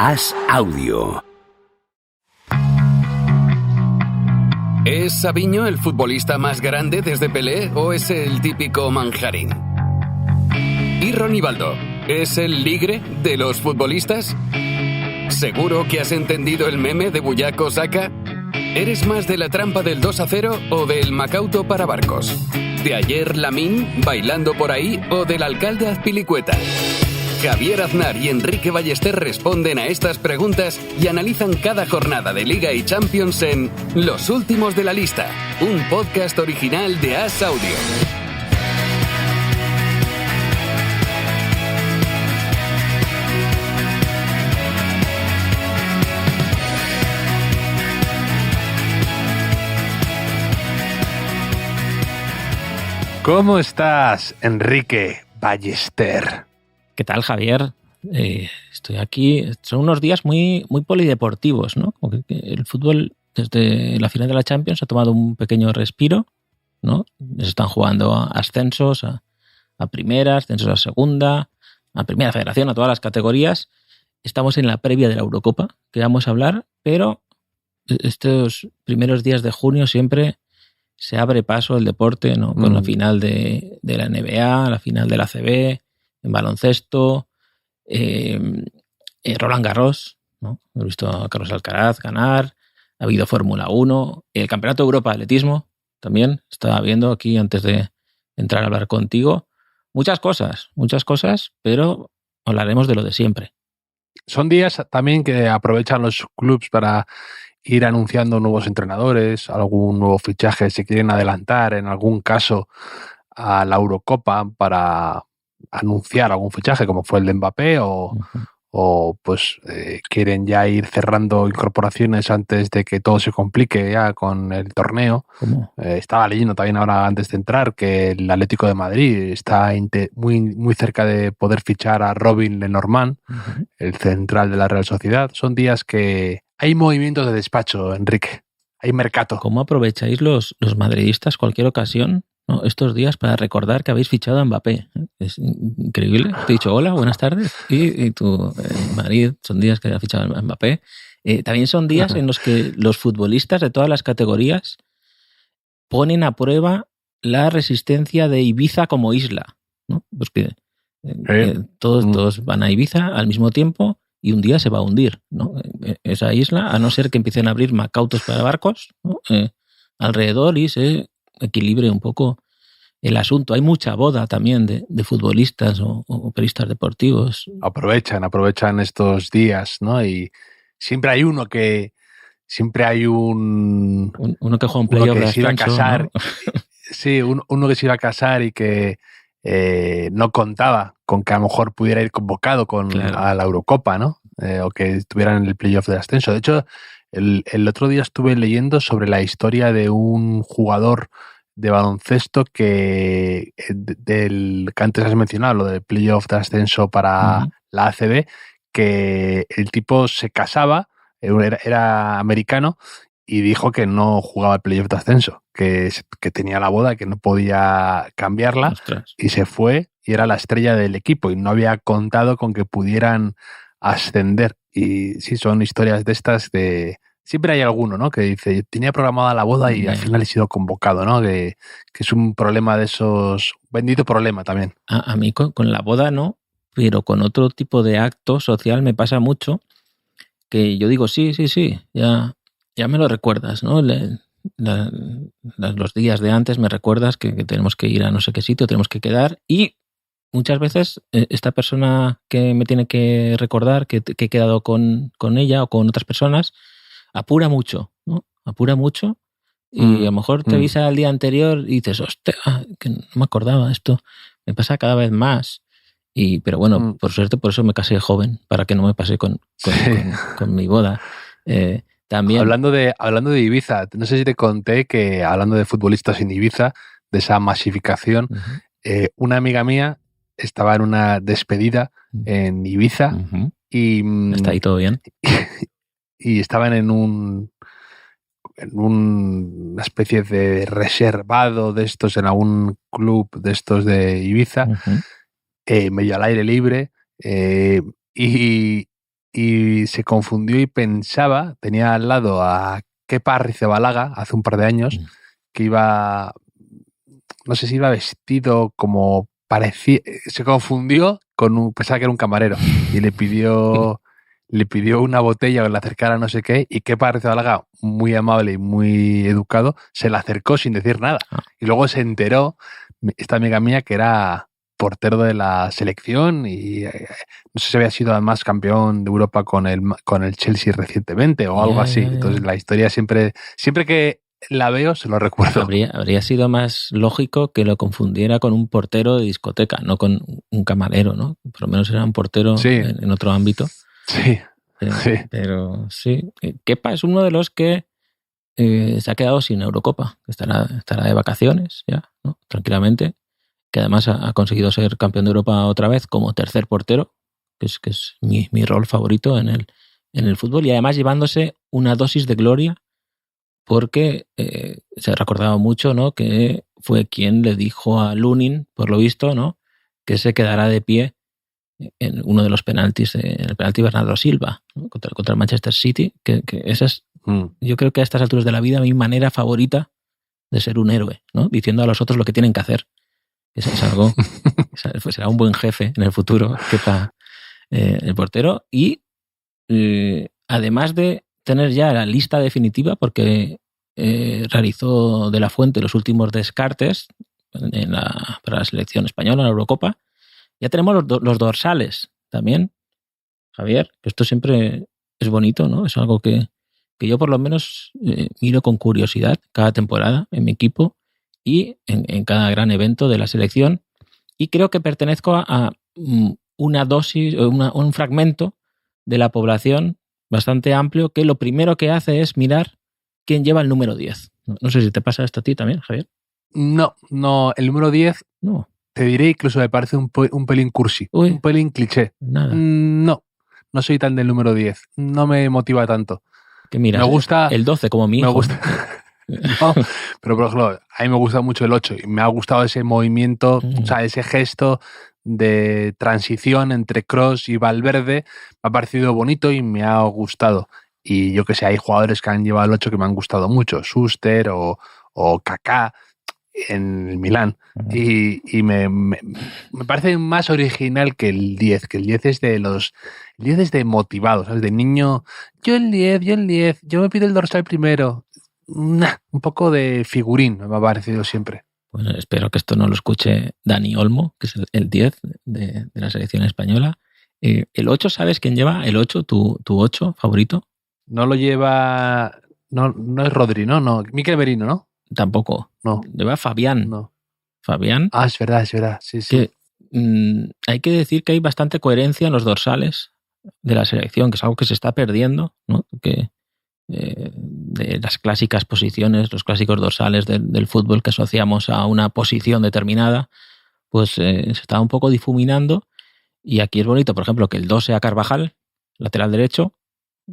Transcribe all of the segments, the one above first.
As Audio. ¿Es Sabiño el futbolista más grande desde Pelé o es el típico manjarín? ¿Y Ronivaldo es el ligre de los futbolistas? ¿Seguro que has entendido el meme de Buyaco Saka? ¿Eres más de la trampa del 2-0 o del Macauto para barcos? ¿De ayer Lamín bailando por ahí o del alcalde Azpilicueta? Javier Aznar y Enrique Ballester responden a estas preguntas y analizan cada jornada de Liga y Champions en Los Últimos de la Lista, un podcast original de As Audio. ¿Cómo estás, Enrique Ballester? ¿Qué tal, Javier? Estoy aquí. Son unos días muy polideportivos, ¿no? Como que el fútbol, desde la final de la Champions, ha tomado un pequeño respiro, ¿no? Se están jugando ascensos a primera, ascensos a segunda, a primera federación, a todas las categorías. Estamos en la previa de la Eurocopa, que vamos a hablar, pero estos primeros días de junio siempre se abre paso el deporte, ¿no? Con la final de la NBA, la final de la ACB, en baloncesto, Roland Garros, ¿no? He visto a Carlos Alcaraz ganar, ha habido Fórmula 1, el Campeonato de Europa de Atletismo también, estaba viendo aquí antes de entrar a hablar contigo. Muchas cosas, pero hablaremos de lo de siempre. Son días también que aprovechan los clubs para ir anunciando nuevos entrenadores, algún nuevo fichaje, si quieren adelantar en algún caso a la Eurocopa para anunciar algún fichaje como fue el de Mbappé o quieren ya ir cerrando incorporaciones antes de que todo se complique ya con el torneo. Estaba leyendo también ahora antes de entrar que el Atlético de Madrid está muy cerca de poder fichar a Robin Lenormand, el central de la Real Sociedad. Son días que hay movimientos de despacho, Enrique. Hay mercado. ¿Cómo aprovecháis los madridistas cualquier ocasión, ¿no? Estos días para recordar que habéis fichado a Mbappé? Es increíble. Te he dicho hola, buenas tardes. Y tú, Madrid, son días que ha fichado a Mbappé. También son días en los que los futbolistas de todas las categorías ponen a prueba la resistencia de Ibiza como isla, ¿no? Pues que todos van a Ibiza al mismo tiempo y un día se va a hundir, ¿no? Esa isla, a no ser que empiecen a abrir macautos para barcos, ¿no? Alrededor y se equilibre un poco el asunto. Hay mucha boda también de futbolistas o periodistas deportivos. Aprovechan estos días, ¿no? Y siempre hay uno que uno que juega un playoff de ascenso, se iba a casar, ¿no? Sí, uno que se iba a casar y que no contaba con que a lo mejor pudiera ir convocado a la Eurocopa, ¿no? O que estuviera en el playoff de ascenso. De hecho, el otro día estuve leyendo sobre la historia de un jugador de baloncesto que antes has mencionado, lo del playoff de ascenso para la ACB, que el tipo se casaba, era americano, y dijo que no jugaba el playoff de ascenso, que tenía la boda, que no podía cambiarla. Ostras. Y se fue y era la estrella del equipo y no había contado con que pudieran ascender. Y sí, son historias de estas de... Siempre hay alguno, ¿no? Que dice, tenía programada la boda y al final he sido convocado, ¿no? Que es un problema de esos... Bendito problema también. A mí con la boda no, pero con otro tipo de acto social me pasa mucho que yo digo, sí, ya me lo recuerdas, ¿no? Los días de antes me recuerdas que tenemos que ir a no sé qué sitio, tenemos que quedar y muchas veces esta persona que me tiene que recordar que he quedado con ella o con otras personas apura mucho, ¿no? Apura mucho y a lo mejor te avisa el día anterior y dices, hostia, que no me acordaba, esto me pasa cada vez más. Pero bueno, por suerte, por eso me casé joven, para que no me pase con mi boda. También. Hablando de Ibiza, no sé si te conté que, hablando de futbolistas en Ibiza, de esa masificación, una amiga mía estaba en una despedida en Ibiza y... ¿Está ahí todo bien? Y estaban en una especie de reservado de estos, en algún club de estos de Ibiza, medio al aire libre, y y se confundió y pensaba, tenía al lado a Kepa Arrizabalaga hace un par de años, que iba, no sé si iba vestido como parecía, se confundió pensaba que era un camarero y le pidió una botella o le acercara no sé qué, y Kepa Arrizabalaga, muy amable y muy educado, se le acercó sin decir nada. Y luego se enteró, esta amiga mía, que era portero de la selección y no sé si había sido además campeón de Europa con el Chelsea recientemente o algo así. Entonces la historia siempre que la veo se lo recuerdo. Habría sido más lógico que lo confundiera con un portero de discoteca, no con un camarero, ¿no? Por lo menos era un portero en otro ámbito. Sí. Pero sí. Kepa es uno de los que se ha quedado sin Eurocopa. Estará de vacaciones ya, ¿no? Tranquilamente. Que además ha conseguido ser campeón de Europa otra vez como tercer portero, que es mi rol favorito en el fútbol, y además llevándose una dosis de gloria, porque se ha recordado mucho, ¿no?, que fue quien le dijo a Lunin, por lo visto, ¿no?, que se quedará de pie en uno de los penaltis, en el penalti Bernardo Silva, ¿no?, contra el Manchester City, que esa es, yo creo que a estas alturas de la vida, mi manera favorita de ser un héroe, ¿no?, diciendo a los otros lo que tienen que hacer. Eso es algo, será un buen jefe en el futuro, Kepa, el portero. Y además de tener ya la lista definitiva, porque realizó De la Fuente los últimos descartes para la selección española en la Eurocopa, ya tenemos los dorsales también, Javier, que esto siempre es bonito, ¿no? Es algo que yo por lo menos miro con curiosidad cada temporada en mi equipo y en cada gran evento de la selección, y creo que pertenezco a una dosis, un fragmento de la población bastante amplio que lo primero que hace es mirar quién lleva el número 10. No sé si te pasa esto a ti también, Javier. No, el número 10, no. Te diré, incluso me parece un pelín cursi, un pelín cliché. Nada. No soy tan del número 10, no me motiva tanto. Que mira, me gusta el 12 como mi hijo. Me gusta. No, pero por ejemplo, a mí me gusta mucho el 8 y me ha gustado ese movimiento, o sea, ese gesto de transición entre Kroos y Valverde, me ha parecido bonito y me ha gustado. Y yo que sé, hay jugadores que han llevado el 8 que me han gustado mucho, Schuster o Kaká en el Milán. Y me parece más original que el 10, que el 10 es de los... El 10 es de motivados, ¿sabes? De niño, yo el 10, yo me pido el dorsal primero. Un poco de figurín me ha parecido siempre. Bueno, espero que esto no lo escuche Dani Olmo, que es el 10 de la selección española. El 8, ¿sabes quién lleva el 8, tu 8 favorito? No lo lleva... No es Rodri, ¿no? Mikel Merino, ¿no? Tampoco. No. Lleva Fabián. No. Fabián. Ah, es verdad. Sí. Que, hay que decir que hay bastante coherencia en los dorsales de la selección, que es algo que se está perdiendo, ¿no? Que de las clásicas posiciones, los clásicos dorsales del fútbol que asociamos a una posición determinada, pues se está un poco difuminando. Y aquí es bonito, por ejemplo, que el 2 sea Carvajal, lateral derecho,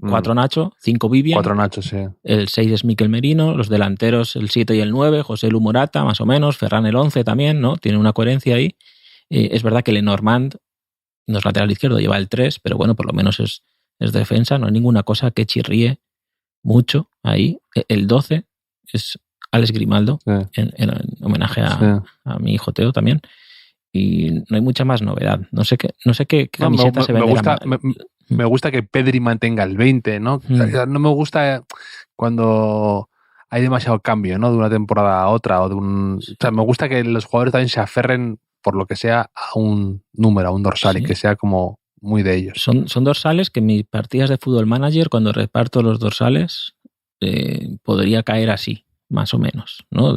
4 Nacho, 5 Vivian. 4 Nacho, sí. El 6 es Mikel Merino, los delanteros el 7 y el 9, José Lu Morata, más o menos, Ferran el 11 también, ¿no? Tiene una coherencia ahí. Es verdad que Lenormand, no es lateral izquierdo, lleva el 3, pero bueno, por lo menos es defensa, no hay ninguna cosa que chirríe mucho ahí. El 12 es Alex Grimaldo, sí, en homenaje a mi hijo Teo también. Y no hay mucha más novedad. No sé qué camiseta se vende. Me gusta que Pedri mantenga el 20, ¿no? No me gusta cuando hay demasiado cambio, ¿no? De una temporada a otra. O sea, me gusta que los jugadores también se aferren, por lo que sea, a un número, a un dorsal, sí, y que sea como muy de ellos. Son dorsales que en mis partidas de Fútbol Manager, cuando reparto los dorsales, podría caer así, más o menos, ¿no?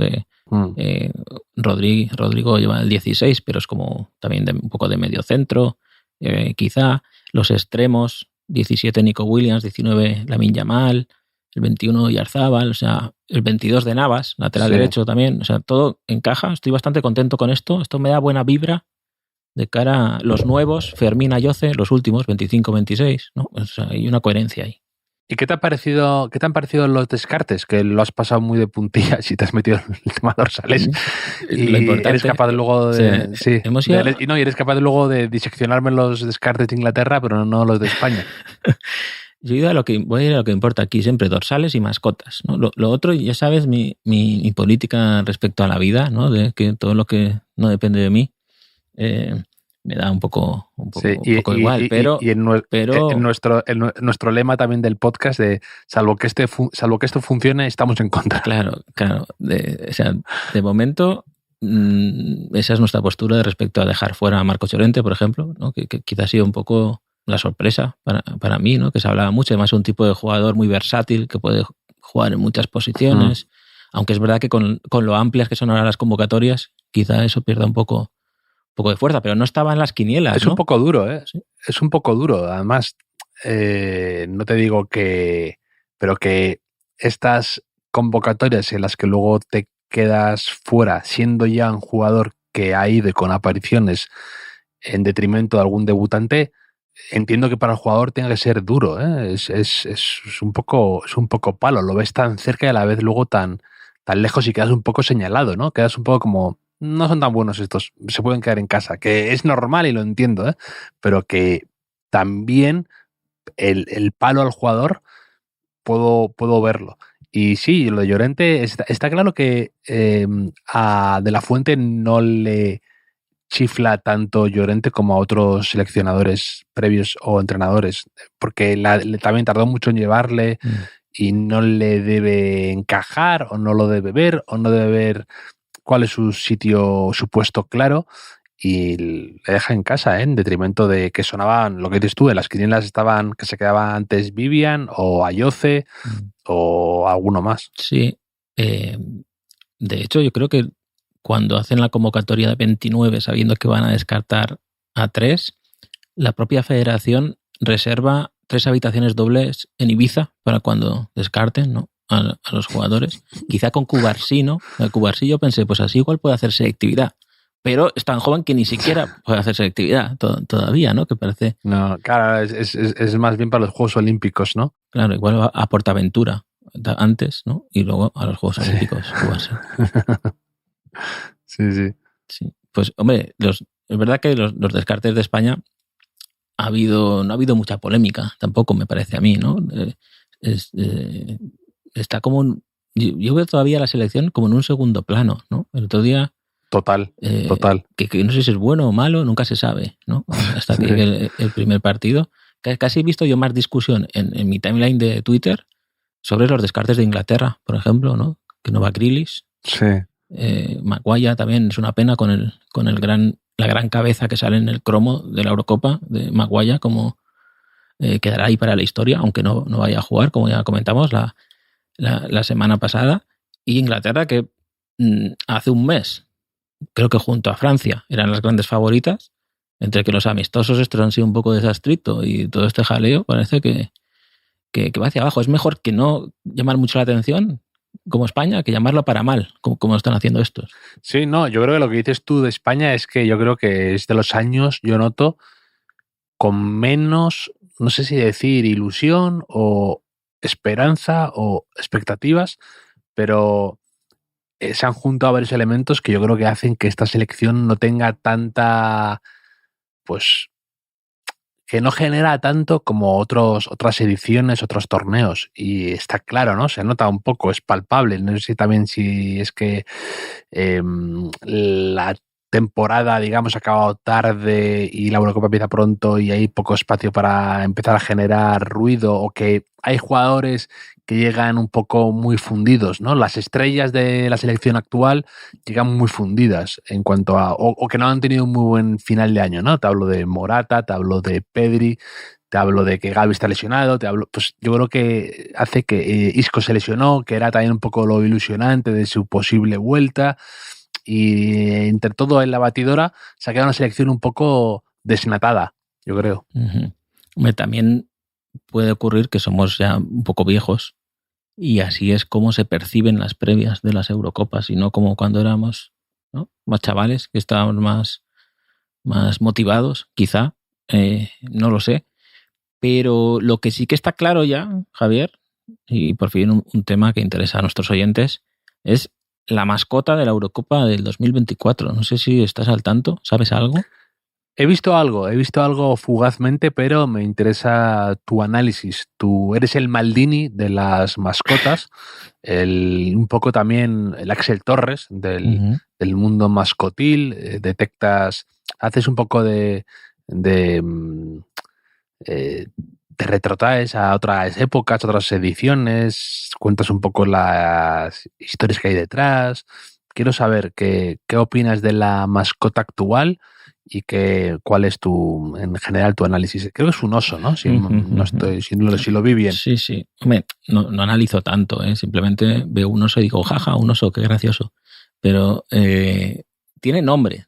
Rodrigo lleva el 16, pero es como también un poco de medio centro, quizá. Los extremos, 17 Nico Williams, 19 Lamine Yamal, el 21 Yarzábal, o sea, el 22 de Navas, lateral derecho también, o sea, todo encaja. Estoy bastante contento con esto. Esto me da buena vibra de cara a los nuevos, Fermín Ayoce, los últimos, 25-26, ¿no? O sea, hay una coherencia ahí. ¿Y qué te han parecido los descartes? Que lo has pasado muy de puntillas y te has metido en el tema dorsales. Y lo importante, eres capaz luego de... Sí, hemos ido... y eres capaz luego de diseccionarme los descartes de Inglaterra, pero no los de España. Yo voy a ir a lo que importa aquí siempre, dorsales y mascotas, ¿no? Lo otro, ya sabes, mi política respecto a la vida, ¿no? De que todo lo que no depende de mí me da un poco igual, pero nuestro lema también del podcast de salvo que esto funcione, estamos en contra. Claro. De momento esa es nuestra postura respecto a dejar fuera a Marcos Llorente, por ejemplo, ¿no? Que quizá ha sido un poco la sorpresa para mí, ¿no? Que se hablaba mucho, además es un tipo de jugador muy versátil que puede jugar en muchas posiciones, aunque es verdad que con lo amplias que son ahora las convocatorias, quizá eso pierda un poco de fuerza, pero no estaba en las quinielas, Es, ¿no? Un poco duro, ¿eh? Sí. Es un poco duro. Además, no te digo pero que estas convocatorias en las que luego te quedas fuera, siendo ya un jugador que ha ido con apariciones en detrimento de algún debutante, entiendo que para el jugador tenga que ser duro, ¿eh? Es un poco palo. Lo ves tan cerca y a la vez luego tan lejos y quedas un poco señalado, ¿no? Quedas un poco como... No son tan buenos estos, se pueden quedar en casa, que es normal y lo entiendo, ¿eh? Pero que también el palo al jugador puedo verlo. Y sí, lo de Llorente, está claro que a De La Fuente no le chifla tanto Llorente como a otros seleccionadores previos o entrenadores, porque también tardó mucho en llevarle y no le debe encajar o no lo debe ver o no debe ver cuál es su sitio, su puesto claro, y le deja en casa, ¿eh? En detrimento de que sonaban, lo que dices tú, en las quinielas estaban que se quedaba antes Vivian o Ayoce o alguno más. Sí, de hecho yo creo que cuando hacen la convocatoria de 29 sabiendo que van a descartar a 3, la propia federación reserva 3 habitaciones dobles en Ibiza para cuando descarten, ¿no? A los jugadores. Quizá con Cubarsí, ¿no? El Cubarsí yo pensé, pues así igual puede hacer selectividad. Pero es tan joven que ni siquiera puede hacer selectividad todavía, ¿no? Que parece... No, claro, es más bien para los Juegos Olímpicos, ¿no? Claro, igual a Portaventura antes, ¿no? Y luego a los Juegos Olímpicos, Cubarsí. Sí. Pues, hombre, es verdad que los descartes de España no ha habido mucha polémica, tampoco me parece a mí, ¿no? Está como yo veo todavía la selección como en un segundo plano, ¿no? El otro día... Total. Que no sé si es bueno o malo, nunca se sabe, ¿no? Hasta que llegue el primer partido. Casi he visto yo más discusión en mi timeline de Twitter sobre los descartes de Inglaterra, por ejemplo, ¿no? Que no va Grealish. Sí. Maguire también es una pena con la gran cabeza que sale en el cromo de la Eurocopa de Maguire, como quedará ahí para la historia, aunque no vaya a jugar, como ya comentamos la semana pasada. Y Inglaterra, que hace un mes, creo que junto a Francia, eran las grandes favoritas, entre que los amistosos estos han sido un poco desastrito y todo este jaleo, parece que va hacia abajo. Es mejor que no llamar mucho la atención, como España, que llamarlo para mal, como están haciendo estos. Sí, no, yo creo que lo que dices tú de España es que yo creo que es de los años, yo noto, con menos, no sé si decir ilusión o esperanza o expectativas, pero se han juntado varios elementos que yo creo que hacen que esta selección no tenga tanta, pues, que no genera tanto como otras ediciones, otros torneos. Y está claro, ¿no? Se nota un poco, es palpable. No sé si es que la temporada, digamos, ha acabado tarde y la Eurocopa empieza pronto y hay poco espacio para empezar a generar ruido, o que hay jugadores que llegan un poco muy fundidos, ¿no? Las estrellas de la selección actual llegan muy fundidas en cuanto a... O que no han tenido un muy buen final de año, ¿no? Te hablo de Morata, te hablo de Pedri, te hablo de que Gavi está lesionado, pues yo creo que hace que Isco se lesionó, que era también un poco lo ilusionante de su posible vuelta, y entre todo en la batidora se ha quedado una selección un poco desnatada, yo creo. Uh-huh. También puede ocurrir que somos ya un poco viejos y así es como se perciben las previas de las Eurocopas y no como cuando éramos, ¿no?, más chavales, que estábamos más motivados, quizá, no lo sé, Pero lo que sí que está claro ya, Javier, y por fin un tema que interesa a nuestros oyentes, es la mascota de la Eurocopa del 2024. No sé si estás al tanto, ¿sabes algo? He visto algo fugazmente, pero me interesa tu análisis. Tú eres el Maldini de las mascotas, un poco también el Axel Torres del mundo mascotil. Haces un poco te retrotraes a otras épocas, otras ediciones, cuentas un poco las historias que hay detrás. Quiero saber qué opinas de la mascota actual y cuál es en general tu análisis. Creo que es un oso, ¿no? Si lo vi bien. Sí, sí. Hombre, no analizo tanto, ¿eh? Simplemente veo un oso y digo, jaja, un oso, qué gracioso. Pero tiene nombre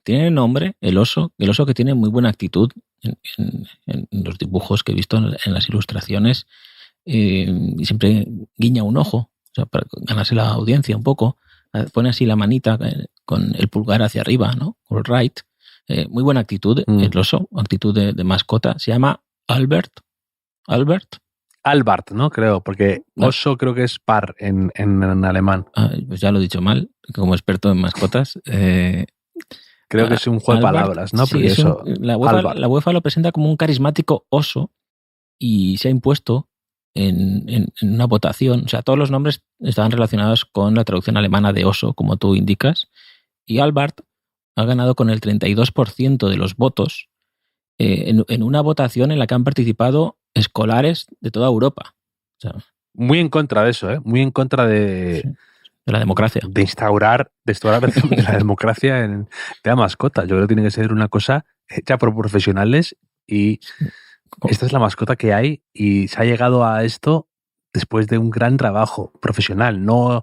el oso que tiene muy buena actitud en los dibujos que he visto en las ilustraciones, y siempre guiña un ojo, o sea, para ganarse la audiencia un poco. Pone así la manita con el pulgar hacia arriba, ¿no? Con el right. Muy buena actitud, el oso, actitud de mascota. Se llama Albert, ¿no? Creo, porque oso creo que es par en alemán. Pues ya lo he dicho mal, como experto en mascotas. Creo que es un juego de palabras, ¿no? Porque sí, la UEFA lo presenta como un carismático oso y se ha impuesto en una votación. O sea, todos los nombres estaban relacionados con la traducción alemana de oso, como tú indicas, y Albert ha ganado con el 32% de los votos en una votación en la que han participado escolares de toda Europa. O sea, muy en contra de eso, ¿eh? Muy en contra de la democracia. De instaurar la democracia de la mascota. Yo creo que tiene que ser una cosa hecha por profesionales y esta es la mascota que hay y se ha llegado a esto después de un gran trabajo profesional. No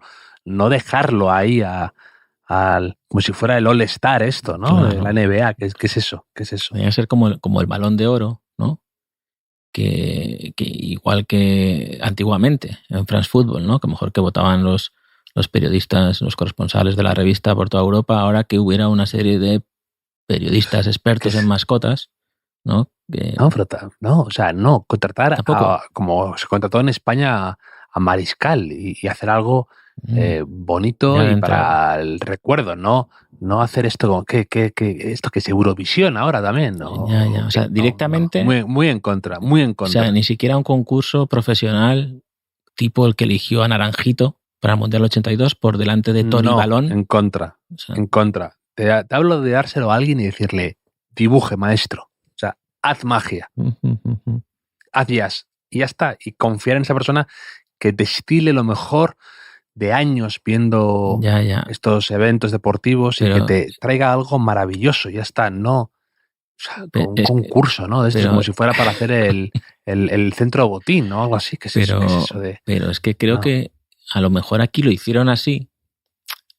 dejarlo ahí como si fuera el All-Star esto, ¿no? Claro. De la NBA. ¿Qué es eso? Debería ser como el Balón de Oro, ¿no? Que igual que antiguamente en France Football, ¿no? Que mejor que votaban los periodistas, los corresponsales de la revista por toda Europa, ahora que hubiera una serie de periodistas expertos en mascotas, ¿no? Contratar como se contrató en España a Mariscal y hacer algo bonito y para el recuerdo, no hacer esto como esto que es Eurovisión ahora también, ¿no? Ya. O sea, directamente. Muy en contra. O sea, ni siquiera un concurso profesional tipo el que eligió a Naranjito para el Mundial 82 por delante de Tony Balón. En contra. O sea, en contra. Te hablo de dárselo a alguien y decirle, dibuje, maestro. O sea, haz magia. Haz jazz. Y ya está. Y confiar en esa persona que destile lo mejor de años viendo estos eventos deportivos. Pero, y que te traiga algo maravilloso. Ya está. No. O sea, un concurso, ¿no? De esto, como si fuera para hacer el centro botín, ¿no? Algo así. ¿Qué es eso de...? Pero es que creo que a lo mejor aquí lo hicieron así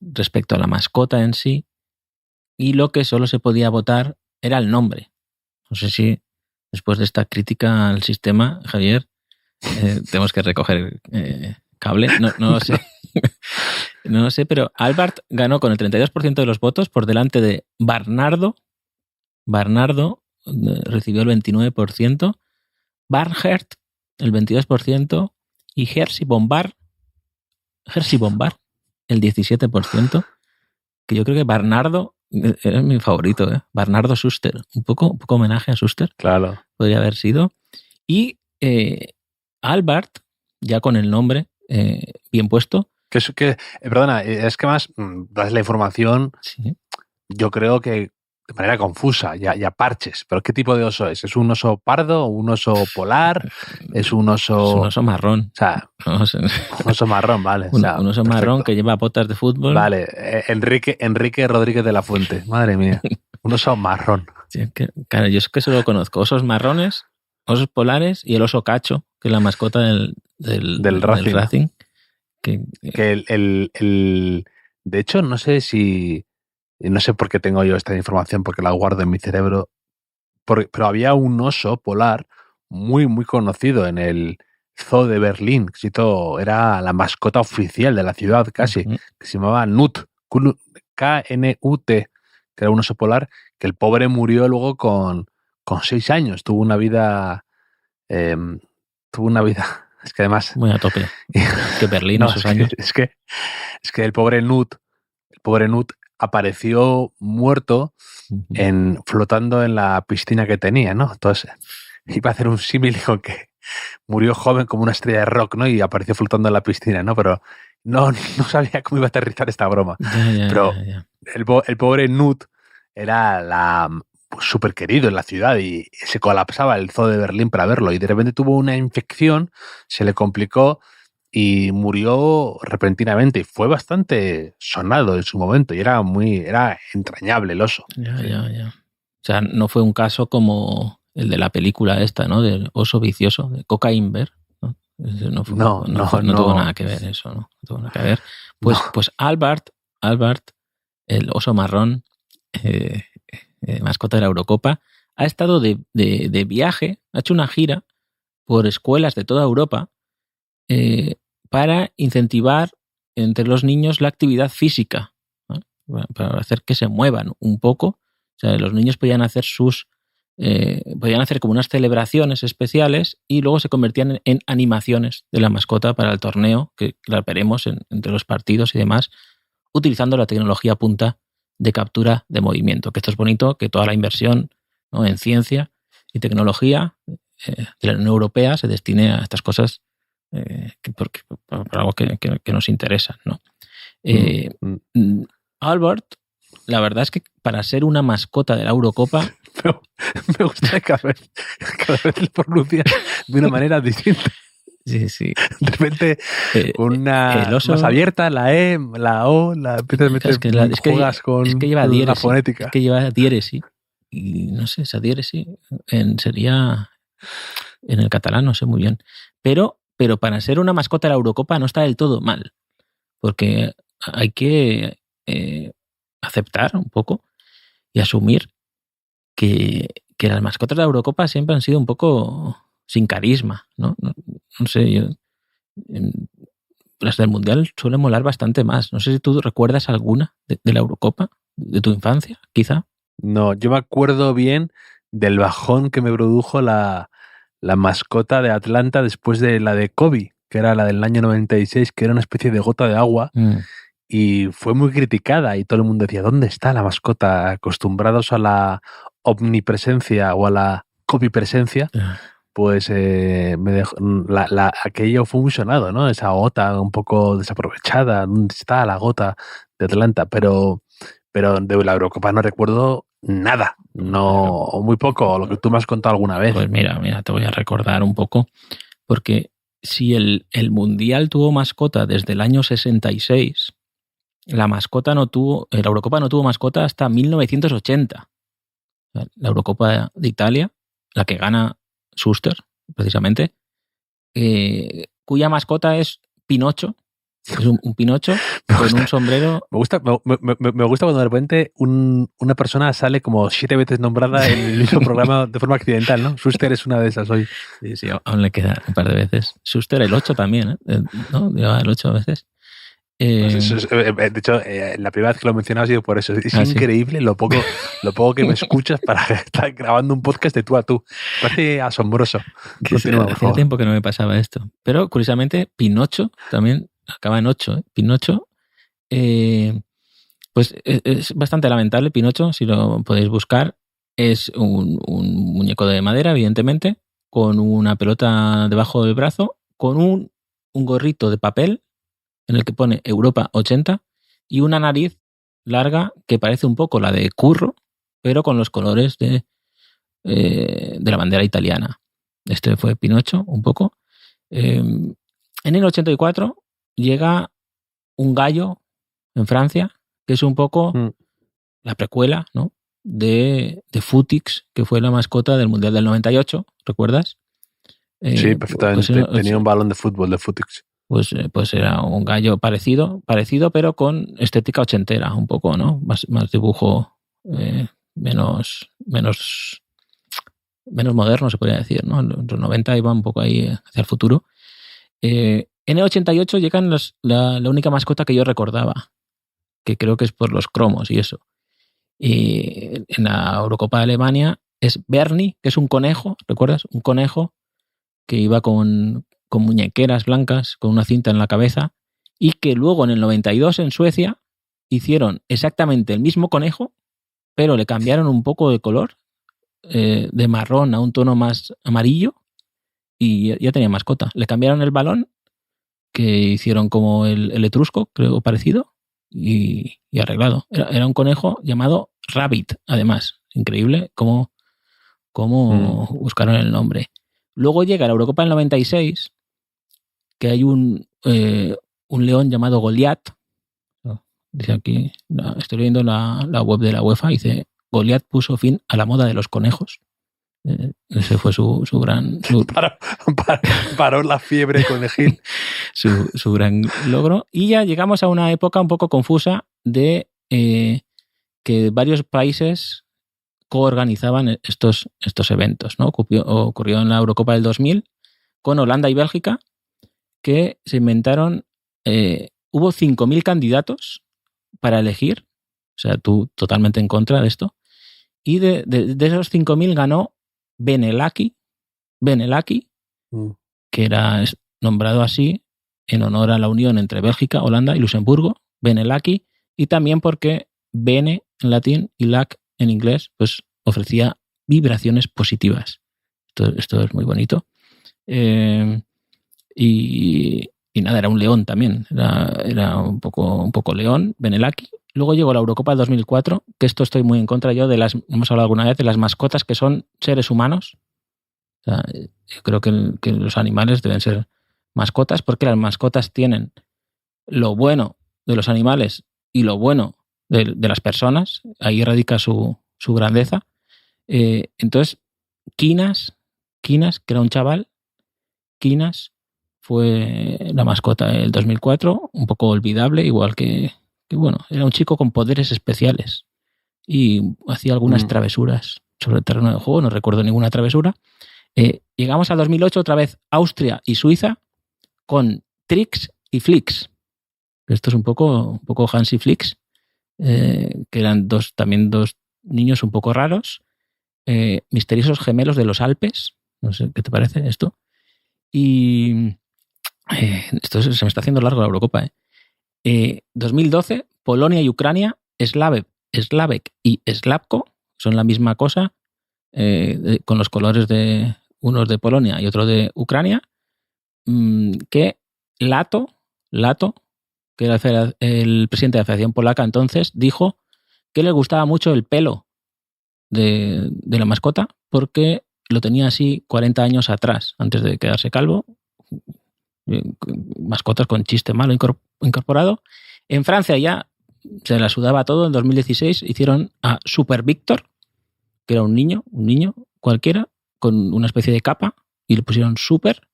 respecto a la mascota en sí, y lo que solo se podía votar era el nombre. No sé si después de esta crítica al sistema, Javier, tenemos que recoger cable. No lo sé. No lo sé, pero Albert ganó con el 32% de los votos por delante de Barnardo. Barnardo recibió el 29%, Barnhert el 22% y Jerzy Bombard, el 17%, que yo creo que Barnardo era mi favorito, ¿eh? Barnardo Schuster, un poco homenaje a Schuster. Claro. Podría haber sido. Y Albert, ya con el nombre bien puesto. Perdona, es que más das la información, sí. Yo creo que de manera confusa, ya parches. ¿Pero qué tipo de oso es? ¿Es un oso pardo? ¿Un oso polar? ¿Es un oso...? Es un oso marrón. O sea, un oso marrón, vale. Un oso marrón que lleva botas de fútbol. Vale, Enrique Rodríguez de la Fuente. Madre mía. Un oso marrón. Sí, claro, yo es que solo conozco osos marrones, osos polares y el oso cacho, que es la mascota del Racing. De hecho, no sé por qué tengo yo esta información, porque la guardo en mi cerebro, pero había un oso polar muy, muy conocido en el Zoo de Berlín, era la mascota oficial de la ciudad casi, que se llamaba Knut, K-N-U-T, que era un oso polar, que el pobre murió luego con 6 años, tuvo una vida tuvo una vida... Es que además... Muy a tope. Que Berlín no, esos años. Es que el pobre Nut apareció muerto flotando en la piscina que tenía, ¿no? Entonces iba a hacer un símil con que murió joven como una estrella de rock, ¿no? Y apareció flotando en la piscina, ¿no? Pero no sabía cómo iba a aterrizar esta broma. Pero el pobre Nut era súper querido en la ciudad y se colapsaba el zoo de Berlín para verlo. Y de repente tuvo una infección, se le complicó y murió repentinamente. Y fue bastante sonado en su momento y era entrañable el oso. Ya. O sea, no fue un caso como el de la película esta, ¿no? Del oso vicioso, de Cocaine Bear, ¿no? No tuvo nada que ver eso, ¿no? No tuvo nada que ver. Pues Albert, el oso marrón, mascota de la Eurocopa, ha estado de viaje, ha hecho una gira por escuelas de toda Europa para incentivar entre los niños la actividad física, ¿no? Para hacer que se muevan un poco. O sea, los niños podían hacer como unas celebraciones especiales y luego se convertían en animaciones de la mascota para el torneo, que las veremos entre los partidos y demás, utilizando la tecnología punta de captura de movimiento. Que esto es bonito, que toda la inversión, ¿no?, en ciencia y tecnología de la Unión Europea se destine a estas cosas por algo que nos interesan, ¿no? Albert, la verdad es que para ser una mascota de la Eurocopa... Me gusta cada vez lo pronuncias de una manera distinta. Sí. De repente, una oso, más abierta, la E, la O, empiezas a meter, juegas con la fonética. Es que lleva diéresis. Y no sé, esa diéresis sería en el catalán, no sé muy bien. Pero para ser una mascota de la Eurocopa no está del todo mal. Porque hay que aceptar un poco y asumir que las mascotas de la Eurocopa siempre han sido un poco sin carisma, ¿no? No sé, las del Mundial suelen molar bastante más. No sé si tú recuerdas alguna de la Eurocopa, de tu infancia, quizá. No, yo me acuerdo bien del bajón que me produjo la mascota de Atlanta después de la de Kobe, que era la del año 96, que era una especie de gota de agua. Y fue muy criticada y todo el mundo decía, ¿dónde está la mascota? Acostumbrados a la omnipresencia o a la cobipresencia, pues aquello fue muy sonado, ¿no? Esa gota un poco desaprovechada, ¿dónde está la gota de Atlanta? Pero de la Eurocopa no recuerdo nada, o muy poco, lo que tú me has contado alguna vez. Pues mira, te voy a recordar un poco, porque si el Mundial tuvo mascota desde el año 66... la Eurocopa no tuvo mascota hasta 1980. La Eurocopa de Italia, la que gana Schuster, precisamente, cuya mascota es Pinocho. Es un Pinocho con un sombrero. Me gusta cuando de repente una persona sale como 7 veces nombrada en el mismo programa de forma accidental, ¿no? Schuster es una de esas hoy. Sí, aún le queda un par de veces. Schuster el 8 también, ¿no? Lleva el 8 veces. De hecho, la primera vez que lo mencionaba ha sido por eso. Es increíble lo poco que me escuchas para estar grabando un podcast de tú a tú. Parece asombroso. Hacía tiempo que no me pasaba esto. Pero, curiosamente, Pinocho también acaba en 8. Pinocho, pues es bastante lamentable. Pinocho, si lo podéis buscar, es un muñeco de madera, evidentemente, con una pelota debajo del brazo, con un gorrito de papel en el que pone Europa 80 y una nariz larga que parece un poco la de Curro, pero con los colores de la bandera italiana. Este fue Pinocho, un poco. En el 84 llega Un gallo en Francia, que es un poco la precuela, ¿no?, de Futix, que fue la mascota del Mundial del 98, ¿recuerdas? Sí, perfectamente. Tenía un balón de fútbol de Futix. Pues era un gallo parecido, pero con estética ochentera, un poco, ¿no? Más dibujo, menos moderno, se podría decir, ¿no? En los 90 iba un poco ahí hacia el futuro. En el 88 llegan la única mascota que yo recordaba, que creo que es por los cromos y eso. Y en la Eurocopa de Alemania es Bernie, que es un conejo, ¿recuerdas? Un conejo que iba con muñequeras blancas, con una cinta en la cabeza, y que luego en el 92 en Suecia hicieron exactamente el mismo conejo, pero le cambiaron un poco de color, de marrón a un tono más amarillo, y ya tenía mascota. Le cambiaron el balón, que hicieron como el etrusco, creo, parecido, y arreglado. Era un conejo llamado Rabbit, además. Increíble cómo buscaron el nombre. Luego llega la Eurocopa del 96, que hay un león llamado Goliat. Dice aquí, estoy leyendo la web de la UEFA, dice: Goliat puso fin a la moda de los conejos. Ese fue su gran... Paró la fiebre conejil. su gran logro. Y ya llegamos a una época un poco confusa de que varios países coorganizaban estos eventos, ¿no? Ocurrió en la Eurocopa del 2000 con Holanda y Bélgica, que se inventaron... hubo 5.000 candidatos para elegir, o sea, tú totalmente en contra de esto, y de esos 5.000 ganó Benelaki, que era nombrado así en honor a la unión entre Bélgica, Holanda y Luxemburgo, Benelaki, y también porque Bene en latín y Lac en inglés, pues ofrecía vibraciones positivas. Esto es muy bonito. Y nada, era un león también, era un poco león, Benelaki. Luego llegó la Eurocopa de 2004, que esto estoy muy en contra yo hemos hablado alguna vez, de las mascotas que son seres humanos. O sea, yo creo que los animales deben ser mascotas, porque las mascotas tienen lo bueno de los animales y lo bueno de las personas. Ahí radica su grandeza. Entonces, Quinas, que era un chaval, Quinas fue la mascota del 2004, un poco olvidable, igual que bueno, era un chico con poderes especiales y hacía algunas travesuras sobre el terreno de juego, no recuerdo ninguna travesura. Llegamos a 2008, otra vez Austria y Suiza, con Trix y Flix. Esto es un poco Hansi Flix, que eran también dos niños un poco raros, misteriosos gemelos de los Alpes. No sé qué te parece esto. Y esto se me está haciendo largo la Eurocopa. 2012, Polonia y Ucrania, Slavek y Slavko, son la misma cosa, con los colores de unos de Polonia y otro de Ucrania, que Lato, que era el presidente de la Federación Polaca entonces, dijo que le gustaba mucho el pelo de la mascota porque lo tenía así 40 años atrás, antes de quedarse calvo. Mascotas con chiste malo incorporado. En Francia ya se la sudaba todo. En 2016 hicieron a Super Víctor, que era un niño cualquiera, con una especie de capa, y le pusieron Super.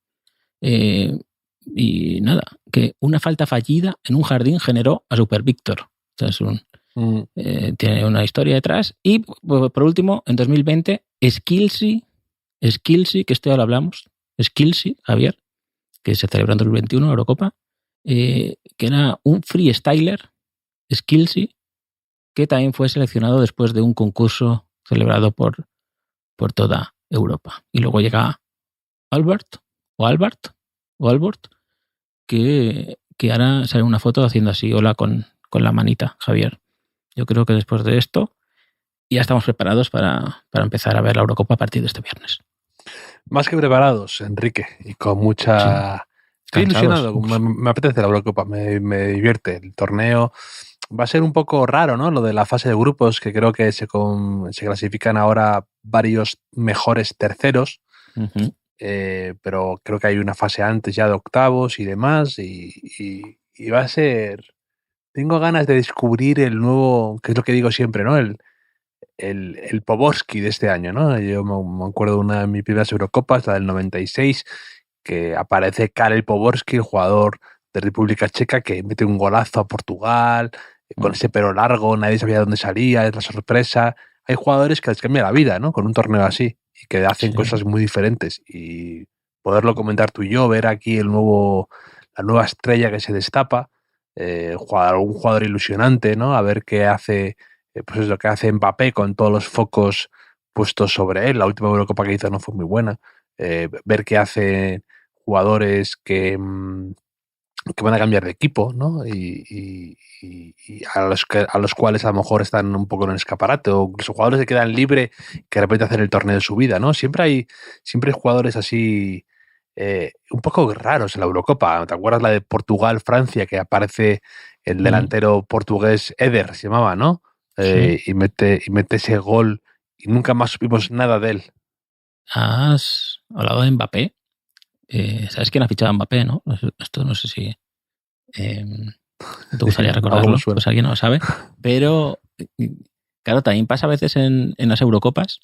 Y nada, que una falta fallida en un jardín generó a Super Víctor. O sea, tiene una historia detrás. Y por último, en 2020, Skillsy, que este ahora hablamos, Skillsy, Javier, que se celebró en 2021, Eurocopa, que era un freestyler, Skillsy, que también fue seleccionado después de un concurso celebrado por toda Europa. Y luego llega Albert, que ahora sale una foto haciendo así, hola, con la manita, Javier. Yo creo que después de esto ya estamos preparados para empezar a ver la Eurocopa a partir de este viernes. Más que preparados, Enrique, y con mucha... Sí. Estoy ilusionado, me apetece la Eurocopa, me divierte. El torneo va a ser un poco raro, ¿no? Lo de la fase de grupos, que creo que se clasifican ahora varios mejores terceros, pero creo que hay una fase antes ya de octavos y demás, y va a ser... Tengo ganas de descubrir el nuevo, que es lo que digo siempre, ¿no? El Poborski de este año, ¿no? Yo me acuerdo de una de mis primeras Eurocopas, la del 96, que aparece Karel Poborski, el jugador de República Checa, que mete un golazo a Portugal, con ese pelo largo, nadie sabía dónde salía, es la sorpresa. Hay jugadores que les cambia la vida, ¿no? Con un torneo así, y que hacen cosas muy diferentes. Y poderlo comentar tú y yo, ver aquí la nueva estrella que se destapa, un jugador ilusionante, ¿no? A ver qué hace... pues es lo que hace Mbappé con todos los focos puestos sobre él. La última Eurocopa que hizo no fue muy buena. ver qué hacen jugadores que van a cambiar de equipo, ¿no? Y a los cuales a lo mejor están un poco en el escaparate, o incluso jugadores que quedan libres que de repente hacen el torneo de su vida, ¿no? Siempre hay jugadores así un poco raros en la Eurocopa. ¿Te acuerdas la de Portugal-Francia, que aparece el delantero portugués Eder, se llamaba, ¿no? Sí. Y mete ese gol y nunca más supimos nada de él. ¿Has hablado de Mbappé? ¿Sabes quién ha fichado a Mbappé, no? Esto no sé si te gustaría recordarlo, pues alguien no lo sabe. Pero, claro, también pasa a veces en las Eurocopas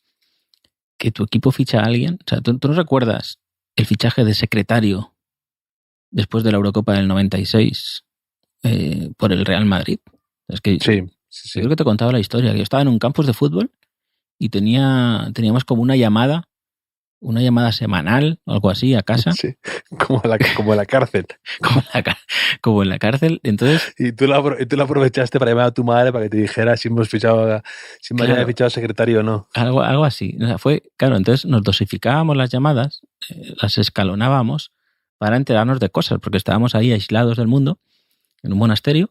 que tu equipo ficha a alguien. O sea, ¿tú no recuerdas el fichaje de Secretario después de la Eurocopa del 96 por el Real Madrid? Es que sí. Yo creo que te he contado la historia, que yo estaba en un campus de fútbol y teníamos como una llamada semanal o algo así a casa. Sí, como en la cárcel. como en la cárcel. Entonces, y tú la aprovechaste para llamar a tu madre para que te dijera si hemos fichado, si me había fichado secretario o no. Algo así. O sea, claro, entonces nos dosificábamos las llamadas, las escalonábamos para enterarnos de cosas, porque estábamos ahí aislados del mundo, en un monasterio,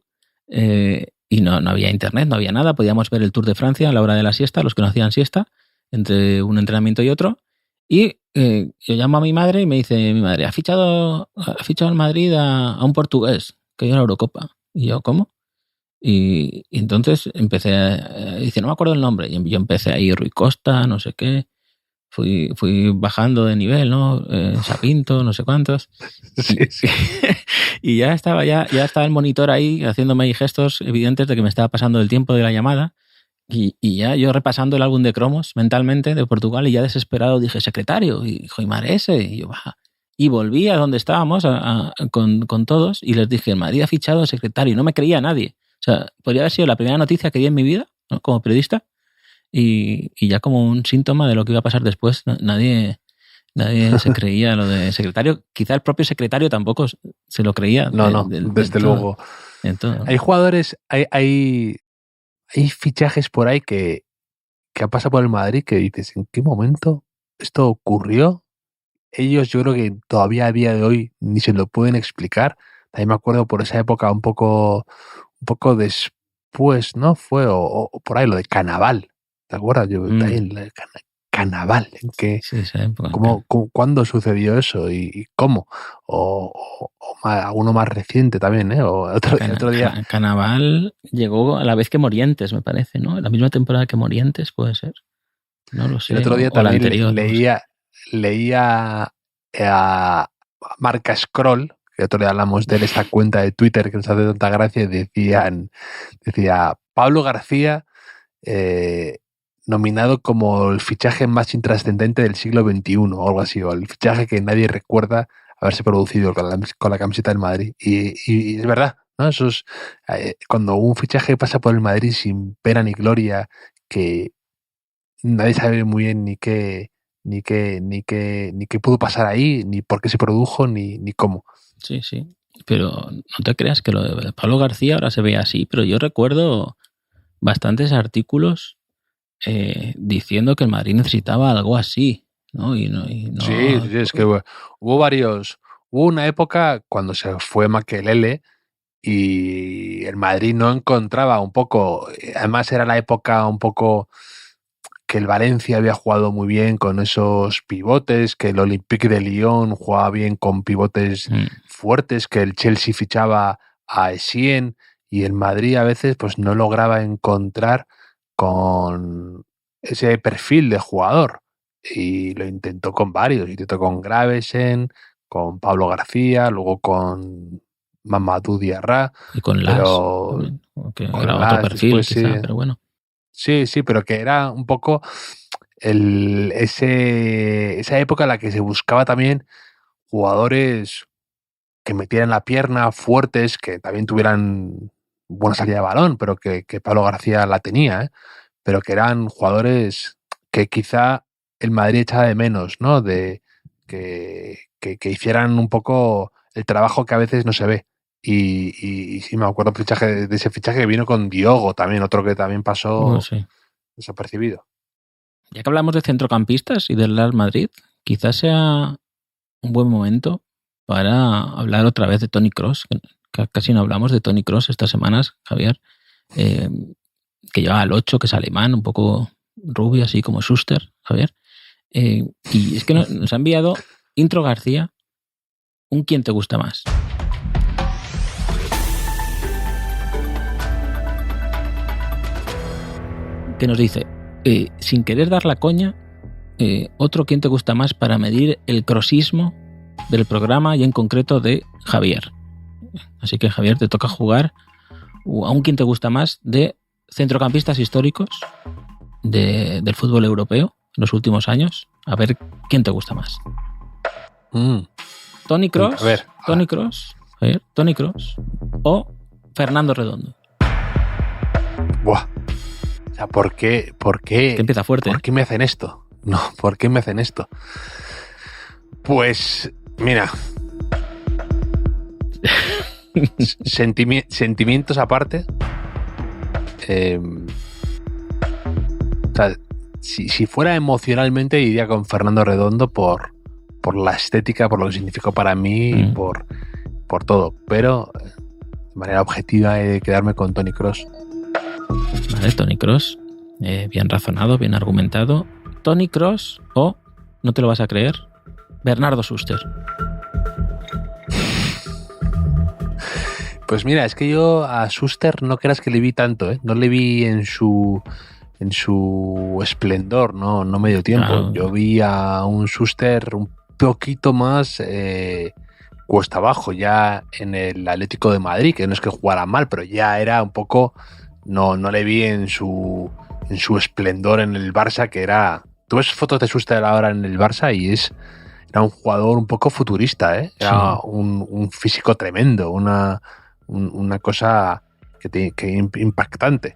y no había internet, no había nada. Podíamos ver el Tour de Francia a la hora de la siesta, los que no hacían siesta, entre un entrenamiento y otro. Y yo llamo a mi madre y me dice mi madre, ha fichado el Madrid a un portugués que iba a la Eurocopa. Y yo, ¿cómo? Y entonces dice, no me acuerdo el nombre. Y yo empecé ahí, Rui Costa, no sé qué. Fui bajando de nivel, ¿no? Sapinto, no sé cuántos. Sí. Y ya estaba el monitor ahí haciéndome ahí gestos evidentes de que me estaba pasando el tiempo de la llamada. Y ya yo repasando el álbum de cromos mentalmente de Portugal y ya desesperado dije, secretario, y dijo, y madre ese, y yo, baja. Y volví a donde estábamos con todos y les dije, el Madrid ha fichado al secretario, y no me creía nadie. O sea, podría haber sido la primera noticia que di en mi vida, ¿no? Como periodista, y ya como un síntoma de lo que iba a pasar después. Nadie se creía lo de secretario. Quizá el propio secretario tampoco se lo creía. No, desde luego. Hay jugadores, hay fichajes por ahí que han pasado por el Madrid que dices, ¿en qué momento esto ocurrió? Ellos yo creo que todavía a día de hoy ni se lo pueden explicar. También me acuerdo por esa época un poco después, ¿no? Fue o por ahí lo de Cannavale. ¿Te acuerdas? Yo también Cannavale. ¿En qué? Sí, esa época. ¿Cuándo sucedió eso? ¿Y cómo? O alguno más reciente también, ¿eh? O otro día. Cannavale llegó a la vez que Morientes, me parece, ¿no? La misma temporada que Morientes, puede ser. No lo sé. El otro día también leía a Marca Scroll, que otro día hablamos de él, esta cuenta de Twitter que nos hace tanta gracia, decía Pablo García nominado como el fichaje más intrascendente del siglo XXI o algo así, o el fichaje que nadie recuerda haberse producido con la camiseta del Madrid. Y es verdad, ¿no? Eso es, cuando un fichaje pasa por el Madrid sin pena ni gloria, que nadie sabe muy bien ni qué pudo pasar ahí, ni por qué se produjo, ni cómo. Sí, pero no te creas que lo de Pablo García ahora se ve así, pero yo recuerdo bastantes artículos diciendo que el Madrid necesitaba algo así, ¿no? Y no sí, es que hubo una época cuando se fue Makelele y el Madrid no encontraba un poco, además era la época un poco que el Valencia había jugado muy bien con esos pivotes, que el Olympique de Lyon jugaba bien con pivotes fuertes, que el Chelsea fichaba a Essien y el Madrid a veces pues no lograba encontrar con ese perfil de jugador y lo intentó con varios, intentó con Gravesen, con Pablo García, luego con Mamadou Diarra y con Las, que era otro perfil después, quizá, pero bueno. Sí, pero que era un poco esa época en la que se buscaba también jugadores que metieran la pierna, fuertes, que también tuvieran buena salida de balón, pero que Pablo García la tenía, pero que eran jugadores que quizá el Madrid echaba de menos, ¿no? De que hicieran un poco el trabajo que a veces no se ve. Y sí, me acuerdo de ese fichaje que vino con Diogo también, otro que también pasó desapercibido. Ya que hablamos de centrocampistas y del Real Madrid, quizás sea un buen momento para hablar otra vez de Toni Kroos, que casi no hablamos de Toni Kroos estas semanas, Javier, que lleva al 8, que es alemán, un poco rubio, así como Schuster, Javier. Y es que nos ha enviado Intro García un ¿Quién te gusta más? Que nos dice, sin querer dar la coña, otro ¿Quién te gusta más? Para medir el crossismo del programa y en concreto de Javier. Así que, Javier, te toca jugar a un ¿Quién te gusta más? De centrocampistas históricos del fútbol europeo en los últimos años. A ver, ¿quién te gusta más? Toni Kroos, Toni Kroos, Javier, Toni Kroos o Fernando Redondo. Buah. O sea, ¿por qué? Que empieza fuerte. ¿Por qué me hacen esto? No, ¿por qué me hacen esto? Pues, mira. Sentimientos aparte. O sea, si fuera emocionalmente, iría con Fernando Redondo por la estética, por lo que significó para mí y por todo. Pero de manera objetiva he de quedarme con Toni Kroos. Vale, Toni Kroos. Bien razonado, bien argumentado. Toni Kroos o, no te lo vas a creer, Bernardo Schuster. Pues mira, es que yo a Schuster no creas que le vi tanto, ¿eh? No le vi en su esplendor, no me dio tiempo. Claro. Yo vi a un Schuster un poquito más cuesta abajo, ya en el Atlético de Madrid, que no es que jugara mal, pero ya era un poco, no le vi en su esplendor en el Barça, que era... Tú ves fotos de Schuster ahora en el Barça y era un jugador un poco futurista, ¿eh? Era sí. un físico tremendo, una cosa que impactante.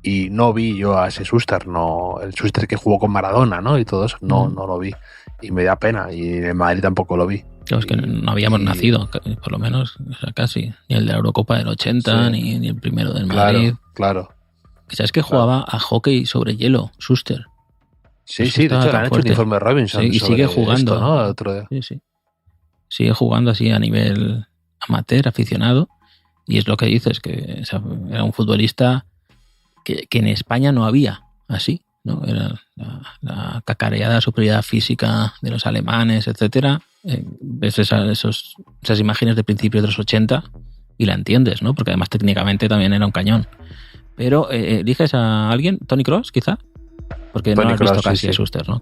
Y no vi yo a ese Schuster, no, el Schuster que jugó con Maradona, ¿no? Y todo eso, no lo vi. Y me da pena. Y en Madrid tampoco lo vi. Claro, es que no habíamos nacido, por lo menos, o sea, casi. Ni el de la Eurocopa del 80, sí. ni el primero del Madrid. Claro. ¿Sabes que jugaba a hockey sobre hielo, Schuster? Sí, de hecho le han hecho un informe Robinson. Sí, y sigue jugando. Esto, ¿no? Otro día. Sí. Sigue jugando así a nivel amateur, aficionado. Y es lo que dices, que era un futbolista que en España no había así, ¿no? Era la cacareada superioridad física de los alemanes, etcétera. Ves esas imágenes de principios de los 80 y la entiendes, ¿no? Porque además técnicamente también era un cañón. Pero ¿eliges a alguien? ¿Toni Kroos, quizá? Porque Toni no has visto casi a Schuster, ¿no?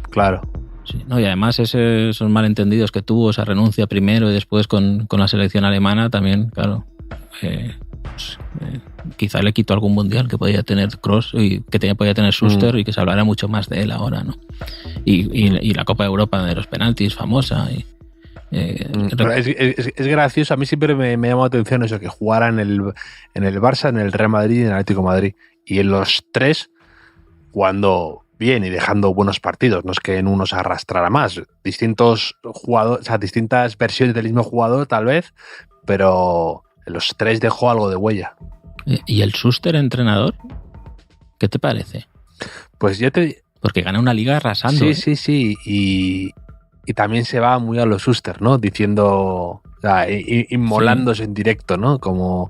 Claro. Sí, ¿no? Y además esos malentendidos que tuvo, esa renuncia primero y después con la selección alemana también, claro. Quizá le quitó algún mundial que podía tener Kroos y que podía tener Schuster y que se hablara mucho más de él ahora, ¿no? Y la Copa de Europa de los penaltis famosa. Pero es gracioso, a mí siempre me llamó la atención eso, que jugara en el Barça, en el Real Madrid y en el Atlético de Madrid. Y en los tres, jugando bien y dejando buenos partidos, no es que en uno se arrastrara más. Distintos jugadores, o sea, distintas versiones del mismo jugador, tal vez, pero en los tres dejó algo de huella. ¿Y el Schuster entrenador? ¿Qué te parece? Pues yo porque gana una liga arrasando. Sí. Y también se va muy a los Schuster, ¿no? Diciendo, o sea, inmolándose en directo, ¿no? Como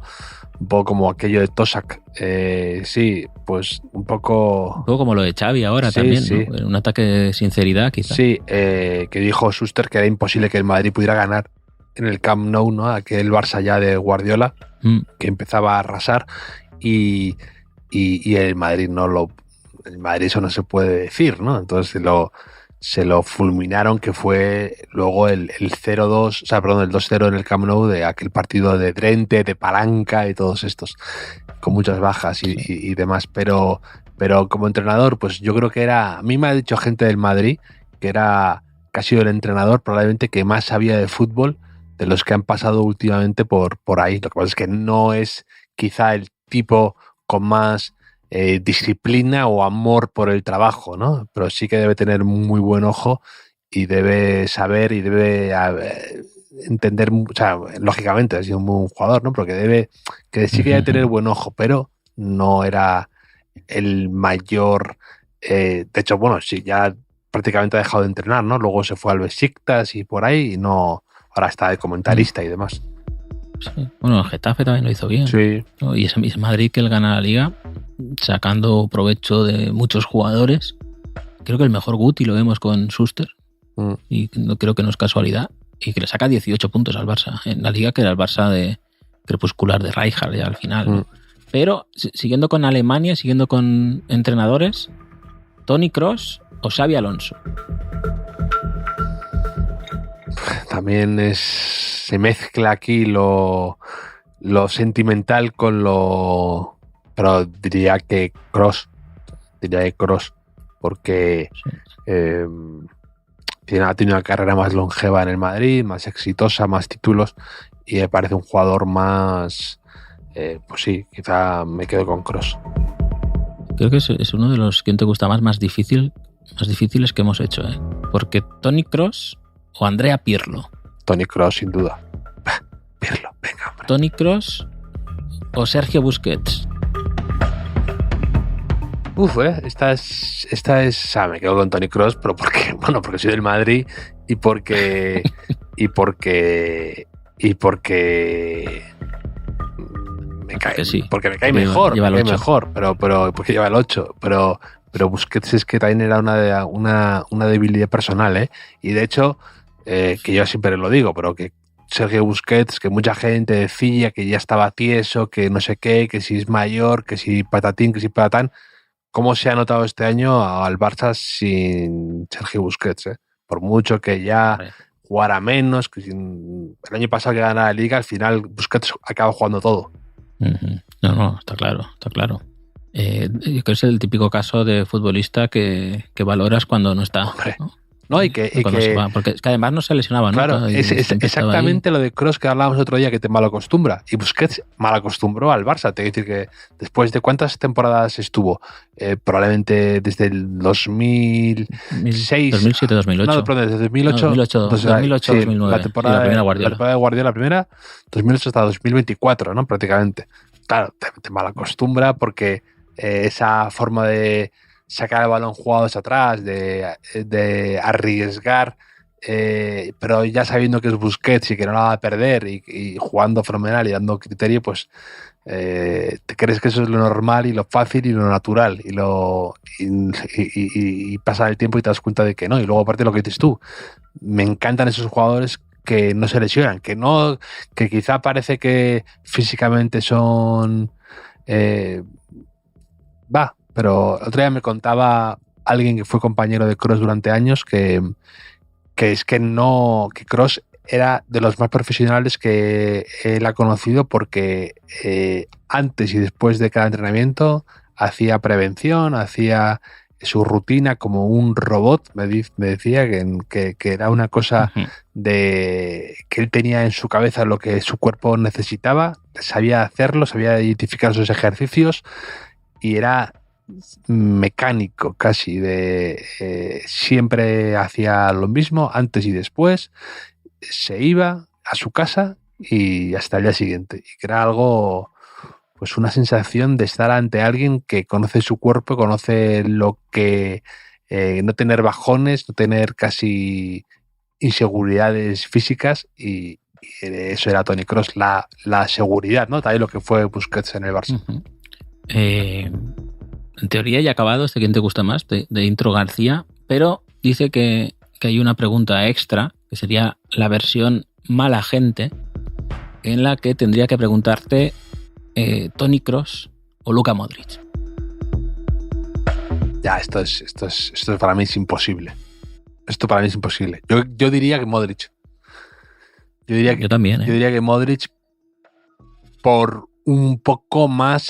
un poco como aquello de Tosak. Sí, pues un poco como lo de Xavi ahora también, sí. ¿No? Un ataque de sinceridad, quizás. Sí, que dijo Schuster que era imposible que el Madrid pudiera ganar en el Camp Nou, ¿no? Aquel Barça ya de Guardiola, que empezaba a arrasar y el Madrid el Madrid eso no se puede decir, ¿no? Entonces se lo fulminaron, que fue luego el 0-2, o sea, perdón, el 2-0 en el Camp Nou de aquel partido de Drente, de Palanca y todos estos, con muchas bajas y demás, pero como entrenador, pues yo creo que a mí me ha dicho gente del Madrid que ha sido el entrenador probablemente que más sabía de fútbol de los que han pasado últimamente por ahí. Lo que pasa es que no es quizá el tipo con más disciplina o amor por el trabajo, ¿no? Pero sí que debe tener muy buen ojo y debe saber y debe entender, o sea, lógicamente ha sido un buen jugador, ¿no? Porque sí que debe tener buen ojo, pero no era el mayor. De hecho, bueno, sí, ya prácticamente ha dejado de entrenar, ¿no? Luego se fue al Besiktas y por ahí, y no, ahora está de comentarista y demás. Sí. Bueno, el Getafe también lo hizo bien. Sí. ¿No? Y es Madrid que él gana la Liga, sacando provecho de muchos jugadores. Creo que el mejor Guti lo vemos con Schuster, y no creo que no es casualidad, y que le saca 18 puntos al Barça en la Liga, que era el Barça de crepuscular de Rijkaard ya al final, ¿no? Pero siguiendo con Alemania, siguiendo con entrenadores, Toni Kroos o Xabi Alonso. También se mezcla aquí lo sentimental con lo... Pero diría que Kroos, porque ha tenido una carrera más longeva en el Madrid, más exitosa, más títulos, y me parece un jugador más... pues sí, quizá me quedo con Kroos. Creo que es uno de los que te gusta más difíciles que hemos hecho, ¿eh? Porque Toni Kroos o Andrea Pirlo. Toni Kroos, sin duda. Pirlo, venga, hombre. Toni Kroos o Sergio Busquets. Esta es, me quedo con Toni Kroos, pero porque soy del Madrid y porque me cae, sí, porque me cae mejor, lleva el 8. pero porque lleva el 8, pero Busquets es que también era una debilidad personal, ¿eh? Y de hecho, que yo siempre lo digo, pero que Sergio Busquets, que mucha gente decía que ya estaba tieso, que no sé qué, que si es mayor, que si patatín, que si patatán. ¿Cómo se ha notado este año al Barça sin Sergio Busquets? Por mucho que ya jugara menos, que el año pasado que ganara la Liga, al final Busquets acaba jugando todo. No, está claro. Yo creo que es el típico caso de futbolista que valoras cuando no está. Hombre. ¿No? Porque es que además no se lesionaba, ¿no? Claro, es exactamente lo de Kroos que hablábamos otro día, que te malacostumbra. Y Busquets malacostumbró al Barça. Te voy a decir que después de cuántas temporadas estuvo, probablemente desde el 2006... 2007-2008. No, perdón, desde 2008... 2008-2009. La temporada de Guardiola. La temporada de Guardiola, la primera, 2008 hasta 2024, ¿no? Prácticamente. Claro, te malacostumbra porque esa forma de sacar el balón jugado hacia atrás, de arriesgar, pero ya sabiendo que es Busquets y que no la va a perder y jugando fenomenal y dando criterio, pues te crees que eso es lo normal y lo fácil y lo natural y pasa el tiempo y te das cuenta de que no. Y luego aparte lo que dices tú, me encantan esos jugadores que no se lesionan, que quizá parece que físicamente son... pero el otro día me contaba alguien que fue compañero de Kroos durante años que Kroos era de los más profesionales que él ha conocido, porque antes y después de cada entrenamiento hacía prevención, hacía su rutina como un robot. Me decía que era una cosa de que él tenía en su cabeza lo que su cuerpo necesitaba, sabía hacerlo, sabía identificar sus ejercicios y era mecánico casi, siempre hacía lo mismo antes y después, se iba a su casa y hasta el día siguiente, y que era algo, pues una sensación de estar ante alguien que conoce su cuerpo, conoce lo que no tener bajones, no tener casi inseguridades físicas, y eso era Toni Kroos, la seguridad, ¿no? También lo que fue Busquets en el Barça. En teoría ya ha acabado este ¿Quién te gusta más? De Intro García, pero dice que hay una pregunta extra, que sería la versión mala gente, en la que tendría que preguntarte Toni Kroos o Luka Modric. Ya, esto para mí es imposible. Esto para mí es imposible. Yo diría que Modric. Yo también. Yo diría que Modric, por un poco más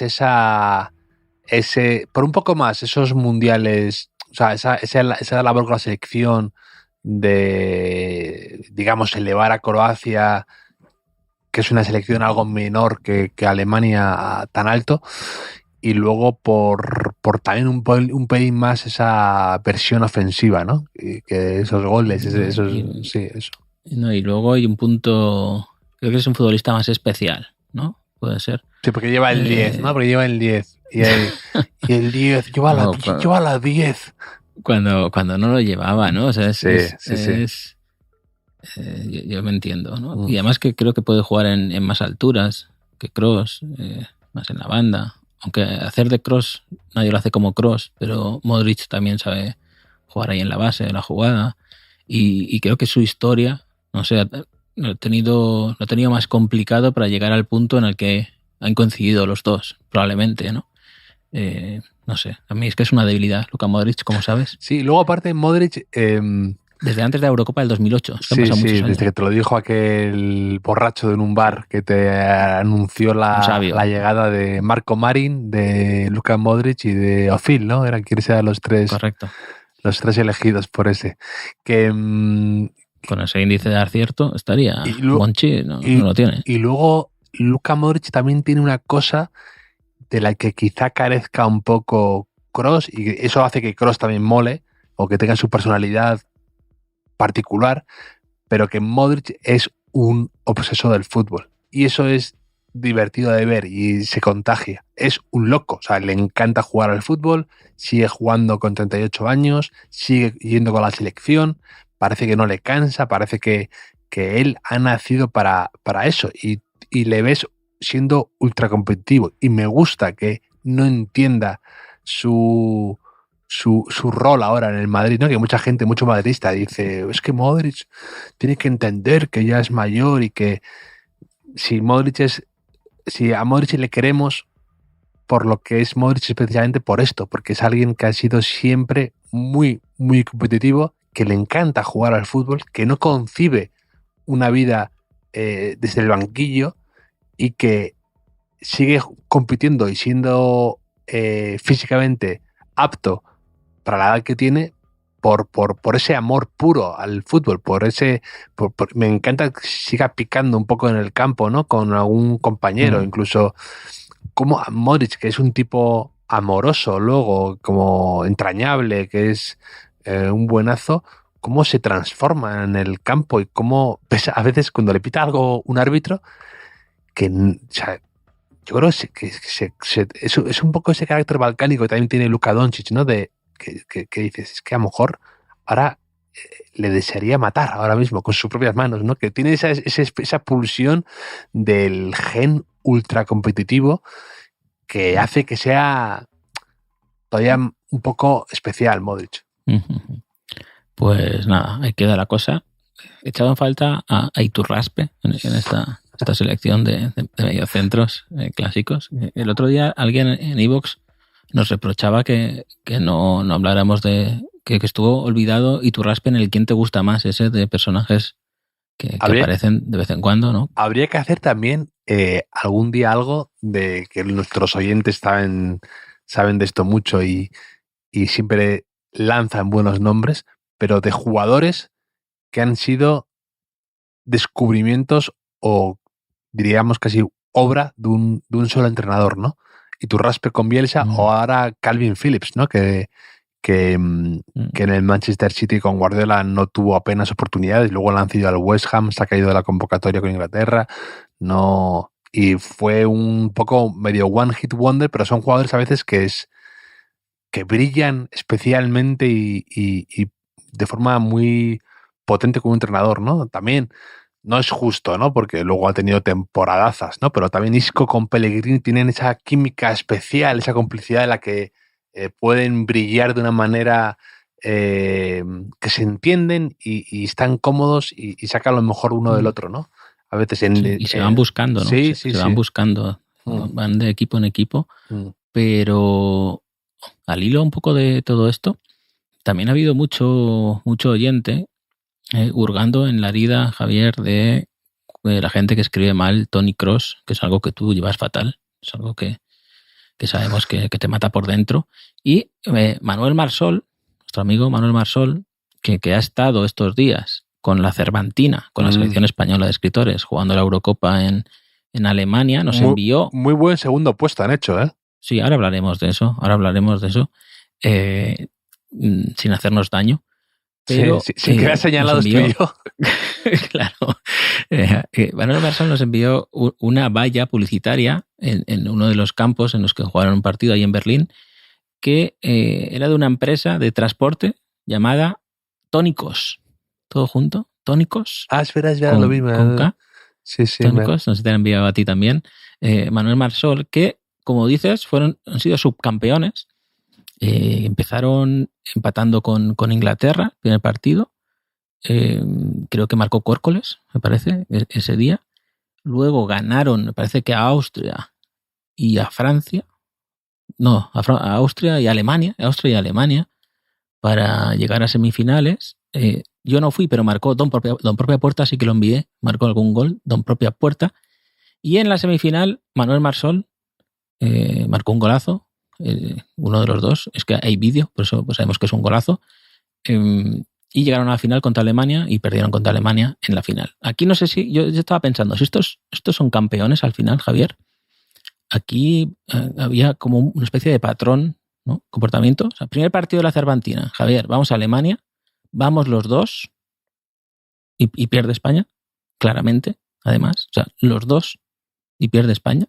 por un poco más esos mundiales, o sea, esa labor con la selección de, digamos, elevar a Croacia, que es una selección algo menor que Alemania, tan alto, y luego por también un pelín más esa versión ofensiva, ¿no? Que esos goles, eso. No, y luego hay un punto, creo que es un futbolista más especial, ¿no? Puede ser. Sí, porque lleva el 10, ¿no? Porque lleva el 10. Y el 10, lleva la 10. cuando no lo llevaba, ¿no? O sea, Sí. Yo me entiendo, ¿no? Y además que creo que puede jugar en más alturas que Kroos, más en la banda. Aunque hacer de Kroos nadie lo hace como Kroos, pero Modric también sabe jugar ahí en la base de la jugada. Y creo que su historia, no sé, lo ha tenido más complicado para llegar al punto en el que han coincidido los dos, probablemente, ¿no? No sé, a mí es que es una debilidad Luka Modric, como sabes. Sí, luego aparte Modric... Desde antes de la Eurocopa del 2008. Sí, desde que te lo dijo aquel borracho en un bar que te anunció la llegada de Marco Marin, de Luka Modric y de Özil, ¿no? Eran quienes eran los tres. Correcto. Los tres elegidos por ese. Con ese índice de acierto estaría Monchi, no lo tiene. Y luego Luka Modric también tiene una cosa de la que quizá carezca un poco Kroos, y eso hace que Kroos también mole, o que tenga su personalidad particular, pero que Modric es un obseso del fútbol. Y eso es divertido de ver y se contagia. Es un loco, o sea, le encanta jugar al fútbol, sigue jugando con 38 años, sigue yendo con la selección, parece que no le cansa, parece que él ha nacido para eso y le ves siendo ultra competitivo. Y me gusta que no entienda su rol ahora en el Madrid, ¿no? Que mucha gente, mucho madridista dice, es que Modric tiene que entender que ya es mayor y que si a Modric le queremos por lo que es Modric, especialmente por esto, porque es alguien que ha sido siempre muy, muy competitivo, que le encanta jugar al fútbol, que no concibe una vida desde el banquillo y que sigue compitiendo y siendo físicamente apto para la edad que tiene por ese amor puro al fútbol, me encanta que siga picando un poco en el campo, ¿no? Con algún compañero, incluso como Modric, que es un tipo amoroso, luego como entrañable, que es un buenazo, cómo se transforma en el campo y cómo a veces cuando le pita algo un árbitro, que, o sea, yo creo que es un poco ese carácter balcánico que también tiene Luka Doncic, ¿no? Que dices, es que a lo mejor ahora le desearía matar ahora mismo con sus propias manos, ¿no? Que tiene esa pulsión del gen ultra competitivo que hace que sea todavía un poco especial Modric. Pues nada, ahí queda la cosa. He echado en falta a Iturraspe en esta selección de mediocentros clásicos. El otro día alguien en iVoox nos reprochaba que no habláramos de que estuvo olvidado Iturraspe en el ¿Quién te gusta más? Ese de personajes que aparecen de vez en cuando, ¿no? Habría que hacer también algún día algo de que nuestros oyentes saben de esto mucho y siempre lanzan buenos nombres, pero de jugadores que han sido descubrimientos o diríamos casi obra de un solo entrenador, ¿no? Iturraspe con Bielsa o ahora Calvin Phillips, ¿no? Que en el Manchester City con Guardiola no tuvo apenas oportunidades, luego le han cedido al West Ham, se ha caído de la convocatoria con Inglaterra, y fue un poco medio one hit wonder, pero son jugadores a veces que brillan especialmente y de forma muy potente como entrenador, ¿no? También no es justo, ¿no? Porque luego ha tenido temporadazas, ¿no? Pero también Isco con Pellegrini tienen esa química especial, esa complicidad en la que pueden brillar de una manera que se entienden y están cómodos y sacan lo mejor uno del otro, ¿no? A veces se van buscando, ¿no? Sí, se van buscando, van de equipo en equipo, pero al hilo un poco de todo esto, también ha habido mucho oyente hurgando en la herida, Javier, de la gente que escribe mal Toni Kroos, que es algo que tú llevas fatal, es algo que sabemos que te mata por dentro. Y Manuel Marsol, nuestro amigo Manuel Marsol, que ha estado estos días con la Cervantina, con la selección española de escritores, jugando la Eurocopa en Alemania, nos envió... Muy buen segundo puesto han hecho, ¿eh? Sí, ahora hablaremos de eso, sin hacernos daño. Pero, sin que haya señalado esto yo. Claro. Manuel Marsol nos envió una valla publicitaria en uno de los campos en los que jugaron un partido ahí en Berlín, que era de una empresa de transporte llamada Tónicos. ¿Todo junto? Tónicos. Espera, lo vi. Con K. Sí. Tónicos, no sé si te han enviado a ti también. Manuel Marsol, que, como dices, han sido subcampeones. Empezaron empatando con Inglaterra, primer partido. Creo que marcó Córcoles, me parece, ese día. Luego ganaron, me parece que a Austria y a Francia. No, a Austria y Alemania. Para llegar a semifinales. Yo no fui, pero marcó Don Propia Puerta, así que lo envié. Marcó algún gol, Don Propia Puerta. Y en la semifinal, Manuel Marsol marcó un golazo. Uno de los dos. Es que hay vídeo, por eso pues sabemos que es un golazo. Y llegaron a la final contra Alemania y perdieron contra Alemania en la final. Aquí no sé si... Yo estaba pensando, si estos son campeones al final, Javier, aquí había como una especie de patrón, ¿no? Comportamiento. O sea, primer partido de la Cervantina. Javier, vamos a Alemania, vamos los dos y pierde España, claramente, además. O sea, los dos y pierde España.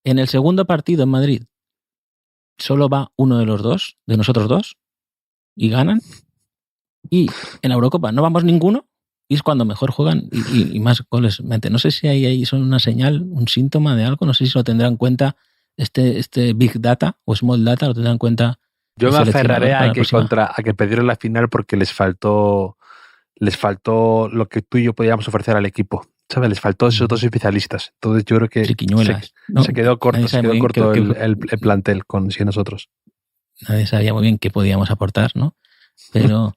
En el segundo partido en Madrid solo va uno de los dos, de nosotros dos, y ganan. Y en la Eurocopa no vamos ninguno y es cuando mejor juegan y más goles meten. No sé si ahí son una señal, un síntoma de algo. No sé si lo tendrán en cuenta este Big Data o Small Data, lo tendrán en cuenta. Yo me aferraré a que perdieron la final porque les faltó lo que tú y yo podíamos ofrecer al equipo. ¿Sabes? Les faltó esos dos especialistas. Entonces yo creo que se quedó corto, el plantel sin nosotros. Nadie sabía muy bien qué podíamos aportar, ¿no? Pero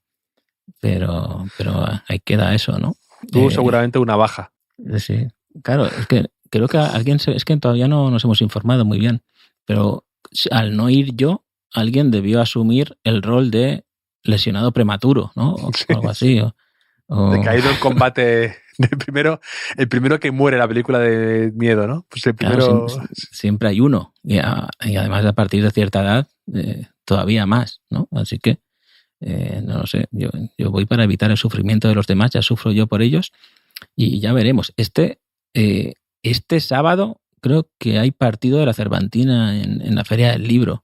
ahí queda eso, ¿no? Tuvo seguramente una baja. Sí, claro, es que creo que es que todavía no nos hemos informado muy bien, pero al no ir yo, alguien debió asumir el rol de lesionado prematuro, ¿no? O algo así. Decaído en combate. El primero que muere en la película de miedo, ¿no? Pues el primero... Claro, siempre hay uno. Y además, a partir de cierta edad, todavía más, ¿no? Así que, no lo sé. Yo voy para evitar el sufrimiento de los demás. Ya sufro yo por ellos. Y ya veremos. Este sábado creo que hay partido de la Cervantina en la Feria del Libro.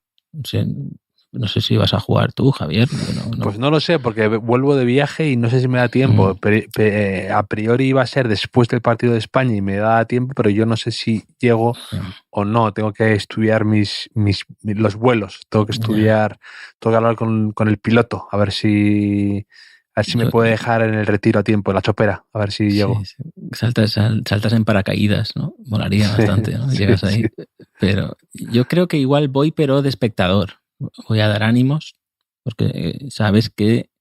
No sé si vas a jugar tú, Javier. No. Pues no lo sé, porque vuelvo de viaje y no sé si me da tiempo. A priori iba a ser después del partido de España y me da tiempo, pero yo no sé si llego o no. Tengo que estudiar los vuelos. Tengo que estudiar, tengo que hablar con el piloto, a ver si me puede dejar en el retiro a tiempo, en la chopera, a ver si llego. Sí. Saltas en paracaídas, ¿no? Molaría bastante, ¿no? Llegas ahí. Sí. Pero yo creo que igual voy, pero de espectador. Voy a dar ánimos, porque sabes que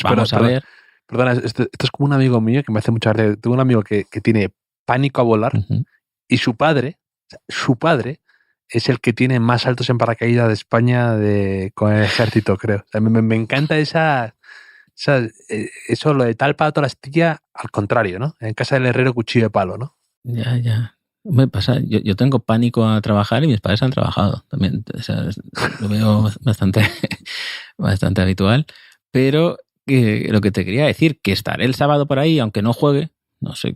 vamos a ver. Perdona, esto es como un amigo mío que me hace mucha gracia. Tengo un amigo que tiene pánico a volar y su padre es el que tiene más saltos en paracaídas de España con el ejército, creo. O sea, me encanta eso, lo de tal palo toda la astilla, al contrario, ¿no? En casa del herrero, cuchillo de palo, ¿no? Ya. Me pasa, yo tengo pánico a trabajar y mis padres han trabajado también. O sea, lo veo bastante habitual. Pero lo que te quería decir, que estaré el sábado por ahí, aunque no juegue, no sé,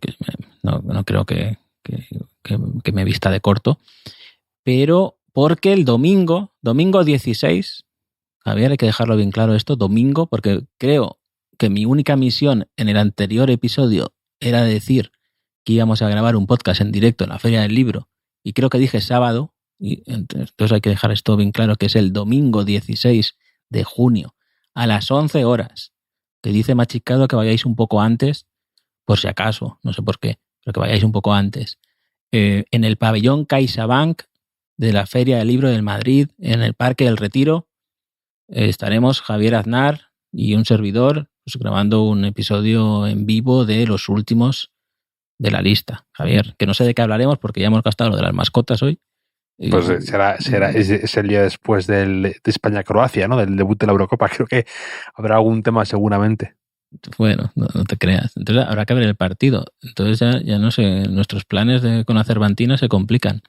no creo que me vista de corto, pero porque el domingo 16, Javier, hay que dejarlo bien claro esto, domingo, porque creo que mi única misión en el anterior episodio era decir que íbamos a grabar un podcast en directo en la Feria del Libro, y creo que dije sábado, y entonces hay que dejar esto bien claro, que es el domingo 16 de junio, a las 11 horas, que dice Machicado que vayáis un poco antes, por si acaso, no sé por qué, pero que vayáis un poco antes, en el pabellón CaixaBank de la Feria del Libro del Madrid, en el Parque del Retiro, estaremos Javier Aznar y un servidor pues, grabando un episodio en vivo de los últimos de la lista, Javier, que no sé de qué hablaremos porque ya hemos gastado lo de las mascotas hoy. Pues es el día después de España-Croacia, ¿no? Del debut de la Eurocopa. Creo que habrá algún tema seguramente. Bueno, no te creas. Entonces habrá que ver el partido. Entonces ya no sé, nuestros planes con la Cervantina se complican.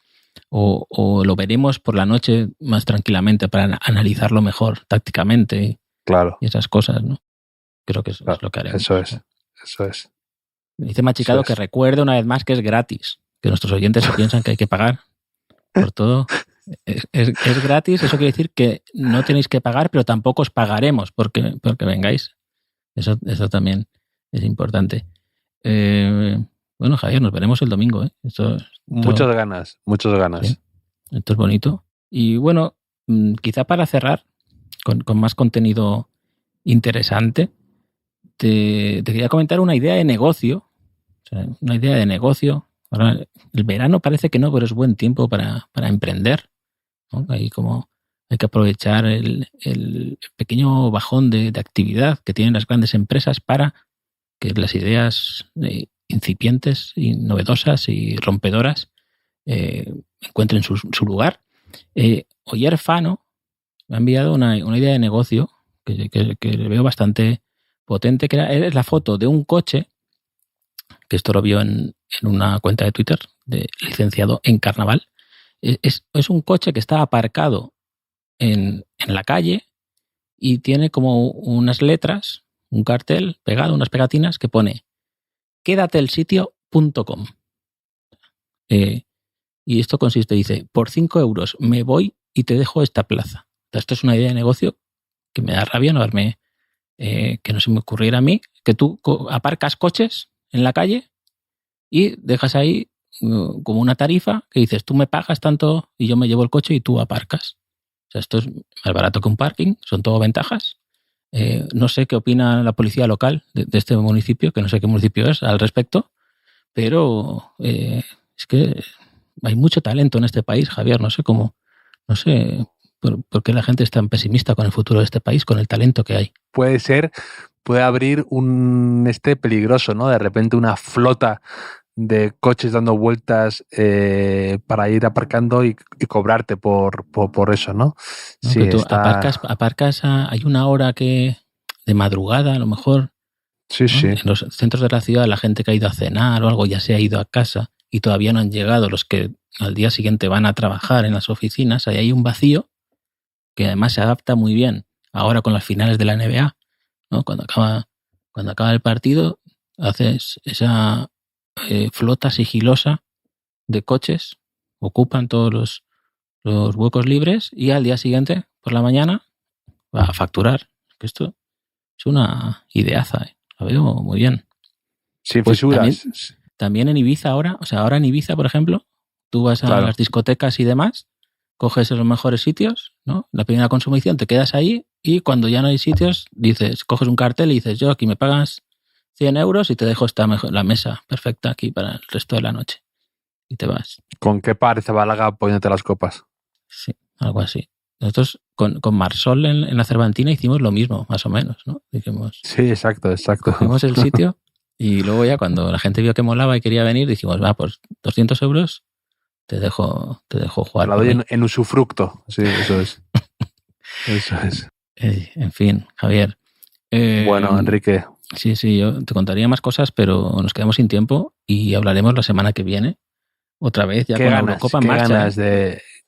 O lo veremos por la noche más tranquilamente para analizarlo mejor tácticamente y esas cosas, ¿no? Creo que eso es lo que haremos. Eso es. Dice Machicado que recuerde una vez más que es gratis, que nuestros oyentes se piensan que hay que pagar por todo. Es gratis, eso quiere decir que no tenéis que pagar, pero tampoco os pagaremos porque vengáis. Eso también es importante. Bueno, Javier, nos veremos el domingo. Muchas ganas. ¿Sí? Esto es bonito. Y bueno, quizá para cerrar con más contenido interesante, te quería comentar una idea de negocio. O sea, una idea de negocio. Ahora, el verano parece que no, pero es buen tiempo para emprender, ¿no? Ahí como hay que aprovechar el pequeño bajón de actividad que tienen las grandes empresas para que las ideas incipientes y novedosas y rompedoras encuentren su lugar. Oyer Fano me ha enviado una idea de negocio que le veo bastante potente, que es la foto de un coche, que esto lo vio en una cuenta de Twitter de licenciado en Carnaval. Es un coche que está aparcado en la calle y tiene como unas letras, un cartel pegado, unas pegatinas que pone quédatelsitio.com. Y esto consiste, dice, por 5 euros me voy y te dejo esta plaza. Esto es una idea de negocio que me da rabia no darme, que no se me ocurriera a mí, que tú aparcas coches en la calle y dejas ahí como una tarifa que dices, tú me pagas tanto y yo me llevo el coche y tú aparcas. O sea, esto es más barato que un parking, son todo ventajas. No sé qué opina la policía local de este municipio, que no sé qué municipio es al respecto, pero es que hay mucho talento en este país, Javier. No sé por qué la gente es tan pesimista con el futuro de este país, con el talento que hay. Puede abrir un peligroso, ¿no? De repente una flota de coches dando vueltas para ir aparcando y cobrarte por eso, ¿no? No, sí, tú aparcas hay una hora que de madrugada, a lo mejor. Sí, ¿no? sí. En los centros de la ciudad la gente que ha ido a cenar o algo ya se ha ido a casa y todavía no han llegado los que al día siguiente van a trabajar en las oficinas. Ahí hay un vacío que además se adapta muy bien ahora con las finales de la NBA, ¿no? Cuando acaba el partido haces esa flota sigilosa de coches, ocupan todos los huecos libres y al día siguiente, por la mañana, va a facturar. Esto es una ideaza, la veo muy bien. Sin fisuras. También en Ibiza ahora en Ibiza, por ejemplo, tú vas a las discotecas y demás, coges los mejores sitios, ¿no? La primera consumición, te quedas ahí y cuando ya no hay sitios, coges un cartel y dices, yo aquí me pagas 100 euros y te dejo la mesa perfecta aquí para el resto de la noche. Y te vas. ¿Con qué parece Bálaga poniéndote las copas? Sí, algo así. Nosotros con Marsol en la Cervantina hicimos lo mismo, más o menos, ¿no? Dijimos, sí, exacto. Cogimos el sitio y luego ya cuando la gente vio que molaba y quería venir, dijimos, va, pues 200 euros te dejo jugar. La doy en usufructo. Sí, eso es. Eso es. En fin, Javier. Bueno, Enrique. Sí, yo te contaría más cosas, pero nos quedamos sin tiempo y hablaremos la semana que viene. Otra vez, ya con la Eurocopa en marcha.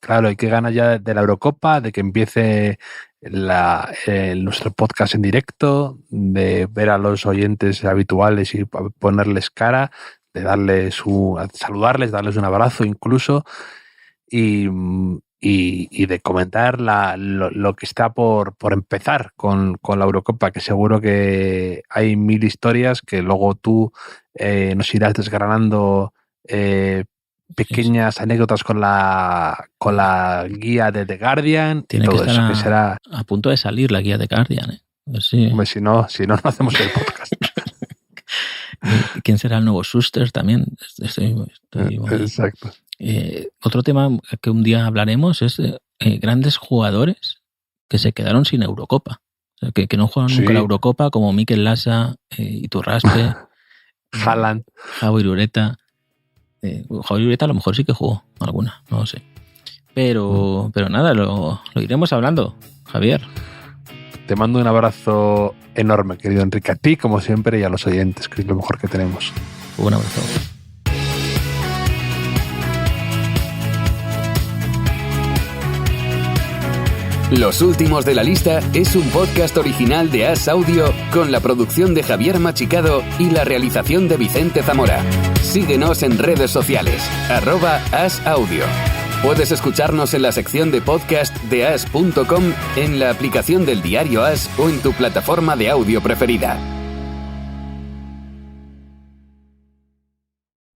Claro, y qué ganas ya de la Eurocopa, de que empiece nuestro podcast en directo, de ver a los oyentes habituales y ponerles cara, de saludarles, darles un abrazo incluso, y de comentar lo que está por empezar con la Eurocopa, que seguro que hay 1000 historias que luego tú nos irás desgranando pequeñas anécdotas con la guía de The Guardian. Tiene y todo que eso, estar que será a punto de salir la guía de Guardian. Pues sí. Hombre, si no hacemos el podcast. ¿Quién será el nuevo Schuster también? Exacto. Otro tema que un día hablaremos es grandes jugadores que se quedaron sin Eurocopa. O sea, que no juegan nunca la Eurocopa, como Mikel Lasa, Iturraspe, Haaland, Javi Ureta. Javi Ureta a lo mejor sí que jugó alguna, no lo sé. Pero nada, lo iremos hablando, Javier. Te mando un abrazo enorme, querido Enrique, a ti como siempre y a los oyentes, que es lo mejor que tenemos. Un abrazo. Los últimos de la lista es un podcast original de As Audio con la producción de Javier Machicado y la realización de Vicente Zamora. Síguenos en redes sociales @asaudio. Puedes escucharnos en la sección de podcast de as.com, en la aplicación del diario As o en tu plataforma de audio preferida.